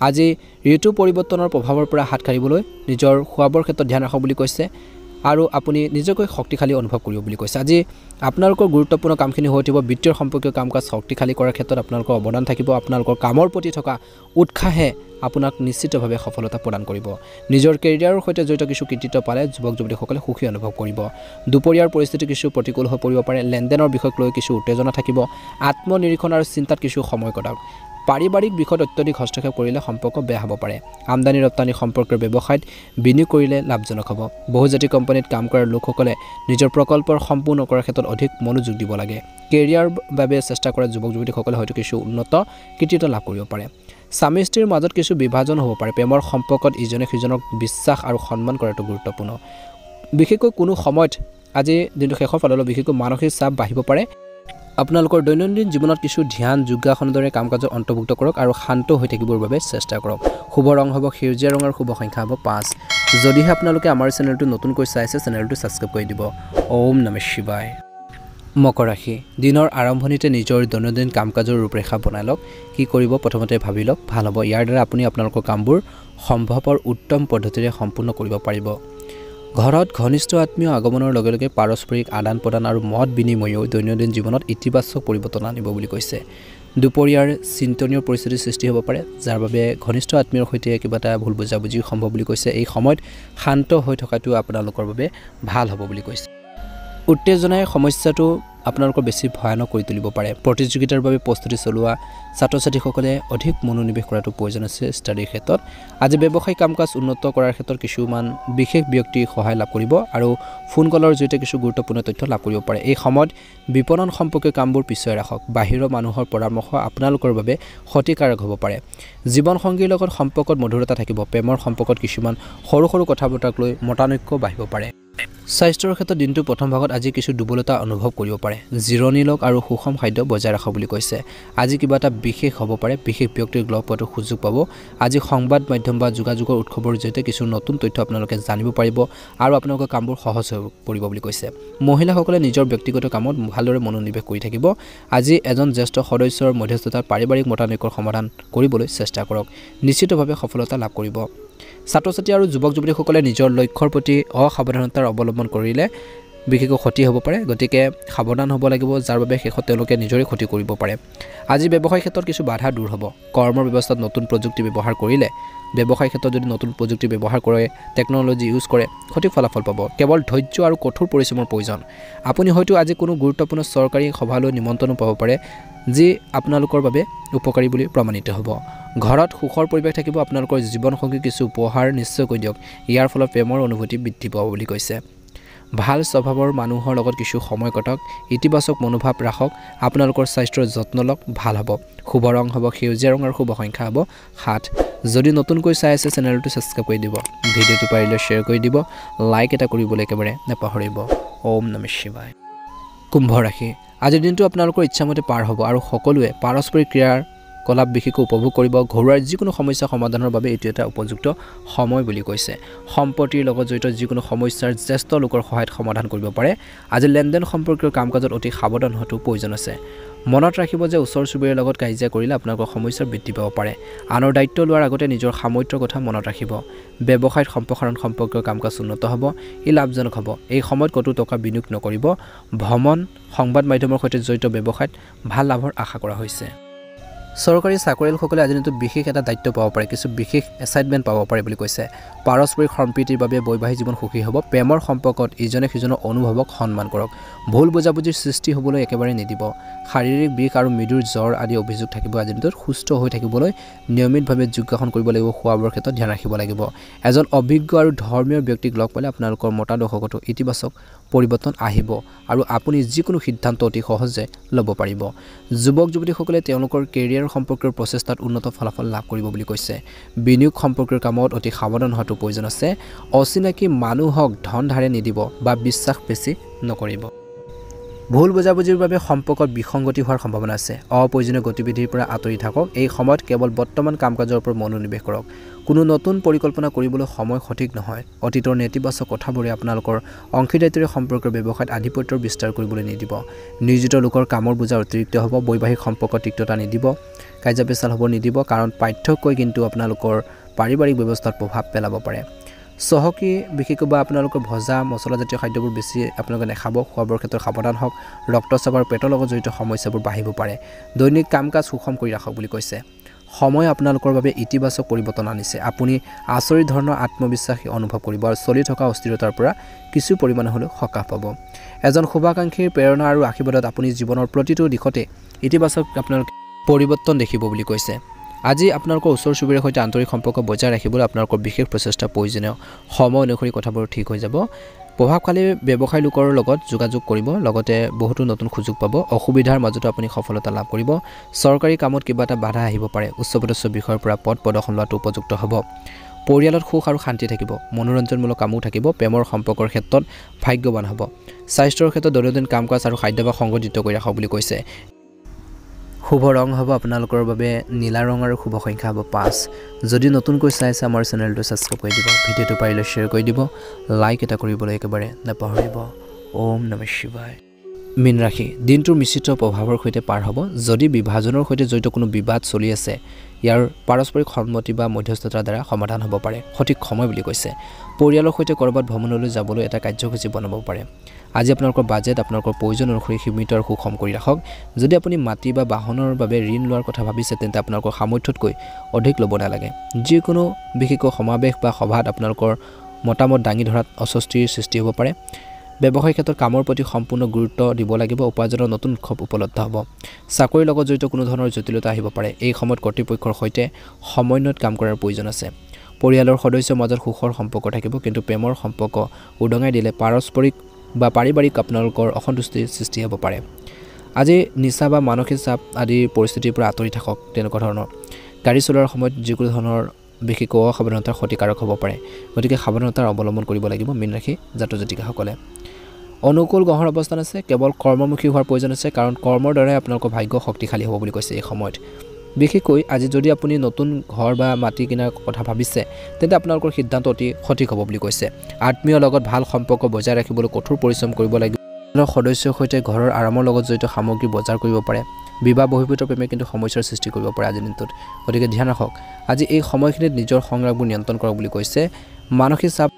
আজি ঋতু পৰিৱৰ্তনৰ প্ৰভাৱৰ পৰা হাত সাৰিবলৈ নিজৰ খোৱাবৰ ক্ষেত্ৰত ধ্যান ৰাখক বুলি কৈছে আৰু আপুনি নিজকৈ শক্তিশালী অনুভৱ কৰিব বুলি কৈছে আজি আপোনালোকৰ গুৰুত্বপূৰ্ণ কামখিনি হৈ থাকিব বিত্তীয় সম্পৰ্কীয় কাম-কাজ শক্তিশালী কৰাৰ ক্ষেত্ৰত আপোনালোকৰ অৱদান থাকিব আপোনালোকৰ কামৰ প্ৰতি থকা উৎসাহে আপোনাক নিশ্চিতভাৱে সফলতা প্ৰদান কৰিব নিজৰ কেৰিয়াৰৰ সৈতে জড়িত কিছু কৃতিত্ব পালে যুৱক যুৱতীসকলে সুখী অনুভৱ কৰিব দুপৰীয়াৰ পৰিস্থিতি কিছু প্ৰতিকূল হৈ পৰিব পাৰে লেনদেনৰ বিষয়ক লৈ কিছু উত্তেজনা থাকিব আত্মনিৰীক্ষণ আৰু চিন্তাত কিছু সময় কটাওক পাৰিবাৰিক বিষয়ত অত্যধিক হস্তক্ষেপ কৰিলে সম্পৰ্ক বেয়া হ'ব পাৰে আমদানি ৰপ্তানি সম্পৰ্কৰ ব্যৱসায়ত বিনিয়োগ কৰিলে লাভজনক হ'ব বহুজাতিক কোম্পানীত কাম কৰা লোকসকলে নিজৰ প্ৰকল্পৰ সম্পূৰ্ণ কৰাৰ ক্ষেত্ৰত অধিক মনোযোগ দিব লাগে কেৰিয়াৰ বাবে চেষ্টা কৰা যুৱক যুৱতীসকলে হয়তো কিছু উন্নত কৃতিত্ব লাভ কৰিব পাৰে স্বামী স্ত্ৰীৰ মাজত কিছু বিভাজন হ'ব পাৰে প্ৰেমৰ সম্পৰ্কত ইজনে সিজনক বিশ্বাস আৰু সন্মান কৰাটো গুৰুত্বপূৰ্ণ বিশেষকৈ কোনো সময়ত আজি দিনটো শেষৰ ফাললৈ বিশেষকৈ মানসিক চাপ বাঢ়িব পাৰে আপোনালোকৰ দৈনন্দিন জীৱনত কিছু ধ্যান যোগাসনৰ দৰে কাম-কাজত অন্তৰ্ভুক্ত কৰক আৰু শান্ত হৈ থাকিবৰ বাবে চেষ্টা কৰক শুভ ৰং হ'ব সেউজীয়া ৰং আৰু শুভ সংখ্যা হ'ব 5 যদিহে আপোনালোকে আমাৰ চেনেলটো নতুনকৈ চাইছে চেনেলটো সাবস্ক্ৰাইব কৰি দিব ওম নমঃ শিৱায় মকৰ ৰাশি দিনৰ আৰম্ভণিতে নিজৰ দৈনন্দিন কাম-কাজৰ ৰূপৰেখা বনাই লওক কি কৰিব প্ৰথমতে ভাবি লওক ভাল হ'ব ইয়াৰ দ্বাৰা আপুনি আপোনালোকৰ কামবোৰ সম্ভৱপৰ উত্তম পদ্ধতিৰে সম্পূৰ্ণ কৰিব পাৰিব ঘৰত ঘনিষ্ঠ আত্মীয় আগমনৰ লগে লগে পাৰস্পৰিক আদান প্ৰদান আৰু মত বিনিময়ও দৈনন্দিন জীৱনত ইতিবাচক পৰিৱৰ্তন আনিব বুলি কৈছে দুপৰীয়াৰ চিন্তনীয় পৰিস্থিতিৰ সৃষ্টি হ'ব পাৰে যাৰ বাবে ঘনিষ্ঠ আত্মীয়ৰ সৈতে কিবা এটা ভুল বুজাবুজি সম্ভৱ বুলি কৈছে এই সময়ত শান্ত হৈ থকাটো আপোনালোকৰ বাবে ভাল হ'ব বুলি কৈছে উত্তেজনাই সমস্যাটো আপোনালোকৰ বেছি ভয়ানক কৰি তুলিব পাৰে প্ৰতিযোগিতাৰ বাবে প্ৰস্তুতি চলোৱা ছাত্ৰ-ছাত্ৰীসকলে অধিক মনোনিৱেশ কৰাটো প্ৰয়োজন আছে ষ্টাডিৰ ক্ষেত্ৰত আজি ব্যৱসায়িক কাম-কাজ উন্নত কৰাৰ ক্ষেত্ৰত কিছুমান বিশেষ ব্যক্তিৰ সহায় লাভ কৰিব আৰু ফোন কলৰ জৰিয়তে কিছু গুৰুত্বপূৰ্ণ তথ্য লাভ কৰিব পাৰে এই সময়ত বিপণন সম্পৰ্কীয় কামবোৰ পিছুৱাই ৰাখক বাহিৰৰ মানুহৰ পৰামৰ্শ আপোনালোকৰ বাবে ক্ষতিকাৰক হ'ব পাৰে জীৱনসংগীৰ লগত সম্পৰ্কত মধুৰতা থাকিব প্ৰেমৰ সম্পৰ্কত কিছুমান সৰু সৰু কথা-বতৰাক লৈ মতানৈক্য বাঢ়িব পাৰে স্বাস্থ্যৰ ক্ষেত্ৰত দিনটো প্ৰথম ভাগত আজি কিছু দুৰ্বলতা অনুভৱ কৰিব পাৰে জিৰণি লওক আৰু সুষম খাদ্য বজাই ৰাখক বুলি কৈছে আজি কিবা এটা বিশেষ হ'ব পাৰে বিশেষ ব্যক্তিৰ লগ পোৱাটো সুযোগ পাব আজি সংবাদ মাধ্যম বা যোগাযোগৰ উৎসৱৰ জৰিয়তে কিছু নতুন তথ্য আপোনালোকে জানিব পাৰিব আৰু আপোনালোকৰ কামবোৰ সহজ হৈ পৰিব বুলি কৈছে মহিলাসকলে নিজৰ ব্যক্তিগত কামত ভালদৰে মনোনিৱেশ কৰি থাকিব আজি এজন জ্যেষ্ঠ সদস্যৰ মধ্যস্থতাত পাৰিবাৰিক মতানৈক্যৰ সমাধান কৰিবলৈ চেষ্টা কৰক নিশ্চিতভাৱে সফলতা লাভ কৰিব ছাত্ৰ-ছাত্ৰী আৰু যুৱক যুৱতীসকলে নিজৰ লক্ষ্যৰ প্ৰতি অসাৱধানতাৰ অৱলম্বন কৰিলে বিশেষকৈ ক্ষতি হ'ব পাৰে গতিকে সাৱধান হ'ব লাগিব যাৰ বাবে শেষত তেওঁলোকে নিজৰে ক্ষতি কৰিব পাৰে আজি ব্যৱসায় ক্ষেত্ৰত কিছু বাধা দূৰ হ'ব কৰ্মৰ ব্যৱস্থাত নতুন প্ৰযুক্তি ব্যৱহাৰ কৰিলে ব্যৱসায় ক্ষেত্ৰত যদি নতুন প্ৰযুক্তি ব্যৱহাৰ কৰে টেকন'লজি ইউজ কৰে সঠিক ফলাফল পাব কেৱল ধৈৰ্য আৰু কঠোৰ পৰিশ্ৰমৰ প্ৰয়োজন আপুনি হয়তো আজি কোনো গুৰুত্বপূৰ্ণ চৰকাৰী সভালৈ নিমন্ত্ৰণো পাব পাৰে যি আপোনালোকৰ বাবে উপকাৰী বুলি প্ৰমাণিত হ'ব ঘৰত সুখৰ পৰিৱেশ থাকিব আপোনালোকৰ জীৱনসংগী কিছু উপহাৰ নিশ্চয়কৈ দিয়ক ইয়াৰ ফলত প্ৰেমৰ অনুভূতি বৃদ্ধি পাব বুলি কৈছে ভাল স্বভাৱৰ মানুহৰ লগত কিছু সময় কটাওক ইতিবাচক মনোভাৱ ৰাখক আপোনালোকৰ স্বাস্থ্যৰ যত্ন লওক ভাল হ'ব শুভ ৰং হ'ব সেউজীয়া ৰং আৰু শুভ সংখ্যা হ'ব 7 যদি নতুনকৈ চাই আছে চেনেলটো সাবস্ক্ৰাইব কৰি দিব ভিডিঅ'টো পাৰিলে শ্বেয়াৰ কৰি দিব লাইক এটা কৰিবলৈ একেবাৰে নাপাহৰিব ওম নমঃ শিৱায় কুম্ভ ৰাশি আজিৰ দিনটো আপোনালোকৰ ইচ্ছামতে পাৰ হ'ব আৰু সকলোৱে পাৰস্পৰিক ক্ৰিয়াৰ কাৰ্যকলাপ বিশেষকৈ উপভোগ কৰিব ঘৰুৱা যিকোনো সমস্যা সমাধানৰ বাবে এইটো এটা উপযুক্ত সময় বুলি কৈছে সম্পত্তিৰ লগত জড়িত যিকোনো সমস্যাৰ জ্যেষ্ঠ লোকৰ সহায়ত সমাধান কৰিব পাৰে আজি লেনদেন সম্পৰ্কীয় কাম-কাজত অতি সাৱধান হোৱাটো প্ৰয়োজন আছে মনত ৰাখিব যে ওচৰ চুবুৰীয়াৰ লগত কাজিয়া কৰিলে আপোনালোকৰ সমস্যাৰ বৃদ্ধি পাব পাৰে আনৰ দায়িত্ব লোৱাৰ আগতে নিজৰ সামৰ্থ্যৰ কথা মনত ৰাখিব ব্যৱসায়িক সম্প্ৰসাৰণ সম্পৰ্কীয় কাম-কাজ উন্নত হ'ব ই লাভজনক হ'ব এই সময়ত কতো টকা বিনিয়োগ নকৰিব ভ্ৰমণ সংবাদ মাধ্যমৰ সৈতে জড়িত ব্যৱসায়ত ভাল লাভৰ আশা কৰা হৈছে চৰকাৰী চাকৰিয়ালসকলে আজি দিনটো বিশেষ এটা দায়িত্ব পাব পাৰে কিছু বিশেষ এছাইনমেণ্ট পাব পাৰে বুলি কৈছে পাৰস্পৰিক সম্প্ৰীতিৰ বাবে বৈবাহিক জীৱন সুখী হ'ব প্ৰেমৰ সম্পৰ্কত ইজনে সিজনৰ অনুভৱক সন্মান কৰক ভুল বুজাবুজিৰ সৃষ্টি হ'বলৈ একেবাৰে নিদিব শাৰীৰিক বিষ আৰু মৃদুৰ জ্বৰ আদি অভিযোগ থাকিব আজি দিনটোত সুস্থ হৈ থাকিবলৈ নিয়মিতভাৱে যোগাসন কৰিব লাগিব খোৱা-বোৱাৰ ক্ষেত্ৰত ধ্যান ৰাখিব লাগিব এজন অভিজ্ঞ আৰু ধৰ্মীয় ব্যক্তিক লগ পালে আপোনালোকৰ মতাদৰ্শগত ইতিবাচক পৰিৱৰ্তন আহিব আৰু আপুনি যিকোনো সিদ্ধান্ত অতি সহজে ল'ব পাৰিব যুৱক যুৱতীসকলে তেওঁলোকৰ কেৰিয়াৰ সম্পৰ্কীয় প্ৰচেষ্টাত উন্নত ফলাফল লাভ কৰিব বুলি কৈছে বিনিয়োগ সম্পৰ্কীয় কামত অতি সাৱধান হোৱাটো প্ৰয়োজন আছে অচিনাকি মানুহক ধন ধাৰে নিদিব বা বিশ্বাস বেছি নকৰিব ভুল বুজাবুজিৰ বাবে সম্পৰ্কত বিসংগতি হোৱাৰ সম্ভাৱনা আছে অপ্ৰয়োজনীয় গতিবিধিৰ পৰা আঁতৰি থাকক এই সময়ত কেৱল বৰ্তমান কাম-কাজৰ ওপৰত মনোনিৱেশ কৰক কোনো নতুন পৰিকল্পনা কৰিবলৈ সময় সঠিক নহয় অতীতৰ নেতিবাচক কথাবোৰে আপোনালোকৰ অংশীদাৰিত্বৰে সম্পৰ্কৰ ব্যৱসায়ত আধিপত্যৰ বিস্তাৰ কৰিবলৈ নিদিব নিয়োজিত লোকৰ কামৰ বোজা অতিৰিক্ত হ'ব বৈবাহিক সম্পৰ্কত তিক্ততা নিদিব কাৰ্যপেচাল হ'ব নিদিব কাৰণ পাৰ্থক্যই কিন্তু আপোনালোকৰ পাৰিবাৰিক ব্যৱস্থাত প্ৰভাৱ পেলাব পাৰে চহকী বিশেষকৈ বা আপোনালোকৰ ভজা মছলাজাতীয় খাদ্যবোৰ বেছি আপোনালোকে নাখাব খোৱা-বোৱাৰ ক্ষেত্ৰত সাৱধান হওক ৰক্তচাপ আৰু পেটৰ লগত জড়িত সমস্যাবোৰ বাঢ়িব পাৰে দৈনিক কাম-কাজ সুষম কৰি ৰাখক বুলি কৈছে সময় আপোনালোকৰ বাবে ইতিবাচক পৰিৱৰ্তন আনিছে আপুনি আচৰিত ধৰণৰ আত্মবিশ্বাসী অনুভৱ কৰিব আৰু চলি থকা অস্থিৰতাৰ পৰা কিছু পৰিমাণে হ'লেও সকাহ পাব এজন শুভাকাংক্ষীৰ প্ৰেৰণা আৰু আশীৰ্বাদত আপুনি জীৱনৰ প্ৰতিটো দিশতে ইতিবাচক আপোনালোকে পৰিৱৰ্তন দেখিব বুলি কৈছে আজি আপোনালোকৰ ওচৰ চুবুৰীয়াৰ সৈতে আন্তৰিক সম্পৰ্ক বজাই ৰাখিবলৈ আপোনালোকৰ বিশেষ প্ৰচেষ্টা প্ৰয়োজনীয় সময় অনুসৰি কথাবোৰ ঠিক হৈ যাব প্ৰভাৱশালী ব্যৱসায়ী লোকৰ লগত যোগাযোগ কৰিব লগতে বহুতো নতুন সুযোগ পাব অসুবিধাৰ মাজতো আপুনি সফলতা লাভ কৰিব চৰকাৰী কামত কিবা এটা বাধা আহিব পাৰে উচ্চপদস্থ বিষয়ৰ পৰা পদ প্ৰদৰ্শন লোৱাটো উপযুক্ত হ'ব পৰিয়ালত সুখ আৰু শান্তি থাকিব মনোৰঞ্জনমূলক কামো থাকিব প্ৰেমৰ সম্পৰ্কৰ ক্ষেত্ৰত ভাগ্যৱান হ'ব স্বাস্থ্যৰ ক্ষেত্ৰত দৈনন্দিন কাম-কাজ আৰু খাদ্যাভ্যাস সংগঠিত কৰি ৰাখক বুলি কৈছে শুভ ৰং হ'ব আপোনালোকৰ বাবে নীলা ৰং আৰু শুভ সংখ্যা হ'ব 5 যদি নতুনকৈ চাইছে আমাৰ চেনেলটো সাবস্ক্ৰাইব কৰি দিব ভিডিঅ'টো পাৰিলে শ্বেয়াৰ কৰি দিব লাইক এটা কৰিবলৈ একেবাৰে নাপাহৰিব ওম নমঃ শিৱায় মীন ৰাশি দিনটোৰ মিশ্ৰিত প্ৰভাৱৰ সৈতে পাৰ হ'ব যদি বিভাজনৰ সৈতে জড়িত কোনো বিবাদ চলি আছে ইয়াৰ পাৰস্পৰিক সন্মতি বা মধ্যস্থতাৰ দ্বাৰা সমাধান হ'ব পাৰে সঠিক সময় বুলি কৈছে পৰিয়ালৰ সৈতে কৰবাত ভ্ৰমণলৈ যাবলৈ এটা কাৰ্যসূচী বনাব পাৰে আজি আপোনালোকৰ বাজেট আপোনালোকৰ প্ৰয়োজন অনুসৰি সীমিত আৰু সুষম কৰি ৰাখক যদি আপুনি মাটি বা বাহনৰ বাবে ঋণ লোৱাৰ কথা ভাবিছে তেন্তে আপোনালোকৰ সামৰ্থ্যতকৈ অধিক ল'ব নালাগে যিকোনো বিশেষকৈ সমাৱেশ বা সভাত আপোনালোকৰ মতামত দাঙি ধৰাত অস্বস্তিৰ সৃষ্টি হ'ব পাৰে ব্যৱসায়িক ক্ষেত্ৰত কামৰ প্ৰতি সম্পূৰ্ণ গুৰুত্ব দিব লাগিব উপাৰ্জনৰ নতুন উৎস উপলব্ধ হ'ব চাকৰিৰ লগত জড়িত কোনো ধৰণৰ জটিলতা আহিব পাৰে এই সময়ত কৰ্তৃপক্ষৰ সৈতে সমন্বয়ত কাম কৰাৰ প্ৰয়োজন আছে পৰিয়ালৰ সদস্যৰ মাজত সুখৰ সম্পৰ্ক থাকিব কিন্তু প্ৰেমৰ সম্পৰ্ক উদঙাই দিলে পাৰস্পৰিক বা পাৰিবাৰিক আপোনালোকৰ অসন্তুষ্টিৰ সৃষ্টি হ'ব পাৰে আজি নিচা বা মানসিক চাপ আদিৰ পৰিস্থিতিৰ পৰা আঁতৰি থাকক তেনেকুৱা ধৰণৰ গাড়ী চলোৱাৰ সময়ত যিকোনো ধৰণৰ বিশেষকৈ অসাৱধানতাৰ ক্ষতিকাৰক হ'ব পাৰে গতিকে সাৱধানতাৰ অৱলম্বন কৰিব লাগিব মীন ৰাশি জাতক জাতিকাসকলে অনুকূল গ্ৰহৰ অৱস্থান আছে কেৱল কৰ্মমুখী হোৱাৰ প্ৰয়োজন আছে কাৰণ কৰ্মৰ দ্বাৰাই আপোনালোকৰ ভাগ্য শক্তিশালী হ'ব বুলি কৈছে এই সময়ত বিশেষকৈ আজি যদি আপুনি নতুন ঘৰ বা মাটি কিনাৰ কথা ভাবিছে তেন্তে আপোনালোকৰ সিদ্ধান্ত অতি সঠিক হ'ব বুলি কৈছে আত্মীয়ৰ লগত ভাল সম্পৰ্ক বজাই ৰাখিবলৈ কঠোৰ পৰিশ্ৰম কৰিব লাগিব সদস্যৰ সৈতে ঘৰৰ আৰামৰ লগত জড়িত সামগ্ৰী বজাৰ কৰিব পাৰে বিবাহ বহিৰ্ভূত প্ৰেমে কিন্তু সমস্যাৰ সৃষ্টি কৰিব পাৰে আজিৰ দিনটোত গতিকে ধ্যান ৰাখক আজি এই সময়খিনিত নিজৰ সংগ্ৰামবোৰ নিয়ন্ত্ৰণ কৰক বুলি কৈছে মানসিক চাপ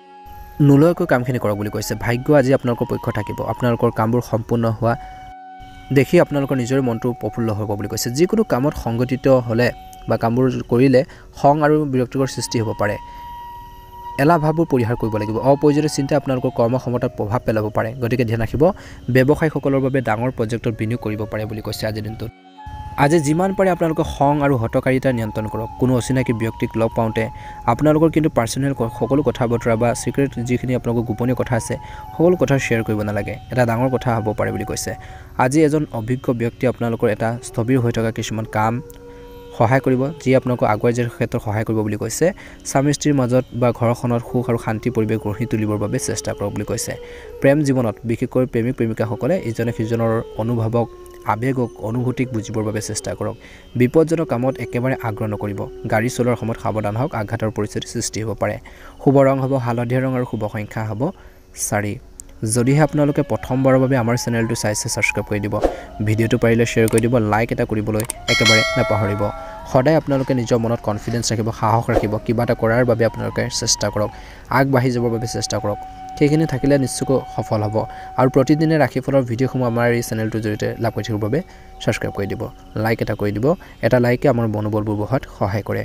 নোলোৱাকৈ কামখিনি কৰক বুলি কৈছে ভাগ্য আজি আপোনালোকৰ পক্ষ থাকিব আপোনালোকৰ কামবোৰ সম্পূৰ্ণ হোৱা দেখি আপোনালোকৰ নিজৰ মনটো প্ৰফুল্ল হ'ব বুলি কৈছে যিকোনো কামত সংগঠিত হ'লে বা কামবোৰ কৰিলে খং আৰু বিৰক্তিকৰ সৃষ্টি হ'ব পাৰে এলা ভাৱবোৰ পৰিহাৰ কৰিব লাগিব অপ্ৰয়োজনীয় চিন্তা আপোনালোকৰ কৰ্মক্ষমতাত প্ৰভাৱ পেলাব পাৰে গতিকে ধ্যান ৰাখিব ব্যৱসায়ীসকলৰ বাবে ডাঙৰ প্ৰজেক্টত বিনিয়োগ কৰিব পাৰে বুলি কৈছে আজিৰ দিনটোত আজি যিমান পাৰে আপোনালোকৰ খং আৰু হটকাৰিতা নিয়ন্ত্ৰণ কৰক কোনো অচিনাকি ব্যক্তিক লগ পাওঁতে আপোনালোকৰ কিন্তু পাৰ্চনেল সকলো কথা বতৰা বা সিক্ৰেট যিখিনি আপোনালোকৰ গোপনীয় কথা আছে সকলো কথা শ্বেয়াৰ কৰিব নালাগে এটা ডাঙৰ কথা হ'ব পাৰে বুলি কৈছে আজি এজন অভিজ্ঞ ব্যক্তি আপোনালোকৰ এটা স্থবিৰ হৈ থকা কিছুমান কাম সহায় কৰিব যি আপোনালোকক আগুৱাই যোৱাৰ ক্ষেত্ৰত সহায় কৰিব বুলি কৈছে স্বামী স্ত্ৰীৰ মাজত বা ঘৰখনত সুখ আৰু শান্তি পৰিৱেশ গঢ়ি তুলিবৰ বাবে চেষ্টা কৰক বুলি কৈছে প্ৰেম জীৱনত বিশেষকৈ প্ৰেমিক প্ৰেমিকাসকলে ইজনে সিজনৰ অনুভৱক আবেগক অনুভূতিক বুজিবৰ বাবে চেষ্টা কৰক বিপদজনক কামত একেবাৰে আগ্ৰহ নকৰিব গাড়ী চলোৱাৰ সময়ত সাৱধান হওক আঘাতৰ পৰিস্থিতি সৃষ্টি হ'ব পাৰে শুভ ৰং হ'ব হালধীয়া ৰং আৰু শুভ সংখ্যা হ'ব 4 যদিহে আপোনালোকে প্ৰথমবাৰৰ বাবে আমাৰ চেনেলটো চাইছে সাবস্ক্ৰাইব কৰি দিব ভিডিঅটো পাৰিলে শ্বেয়াৰ কৰি দিব লাইক এটা কৰিবলৈ একেবাৰে নাপাহৰিব সদায় আপোনালোকে নিজৰ মনত কনফিডেন্স ৰাখিব সাহস ৰাখিব কিবা এটা কৰাৰ বাবে আপোনালোকে চেষ্টা কৰক আগবাঢ়ি যাবৰ বাবে চেষ্টা কৰক সেইখিনি থাকিলে নিশ্চয়কৈ সফল হ'ব আৰু প্ৰতিদিনে ৰাশিফলৰ ভিডিঅ'সমূহ আমাৰ এই চেনেলটোৰ জৰিয়তে লাভ কৰি থাকিবৰ বাবে সাবস্ক্ৰাইব কৰি দিব লাইক এটা কৰি দিব এটা লাইকে আমাৰ মনোবলবোৰ বঢ়োৱাত সহায় কৰে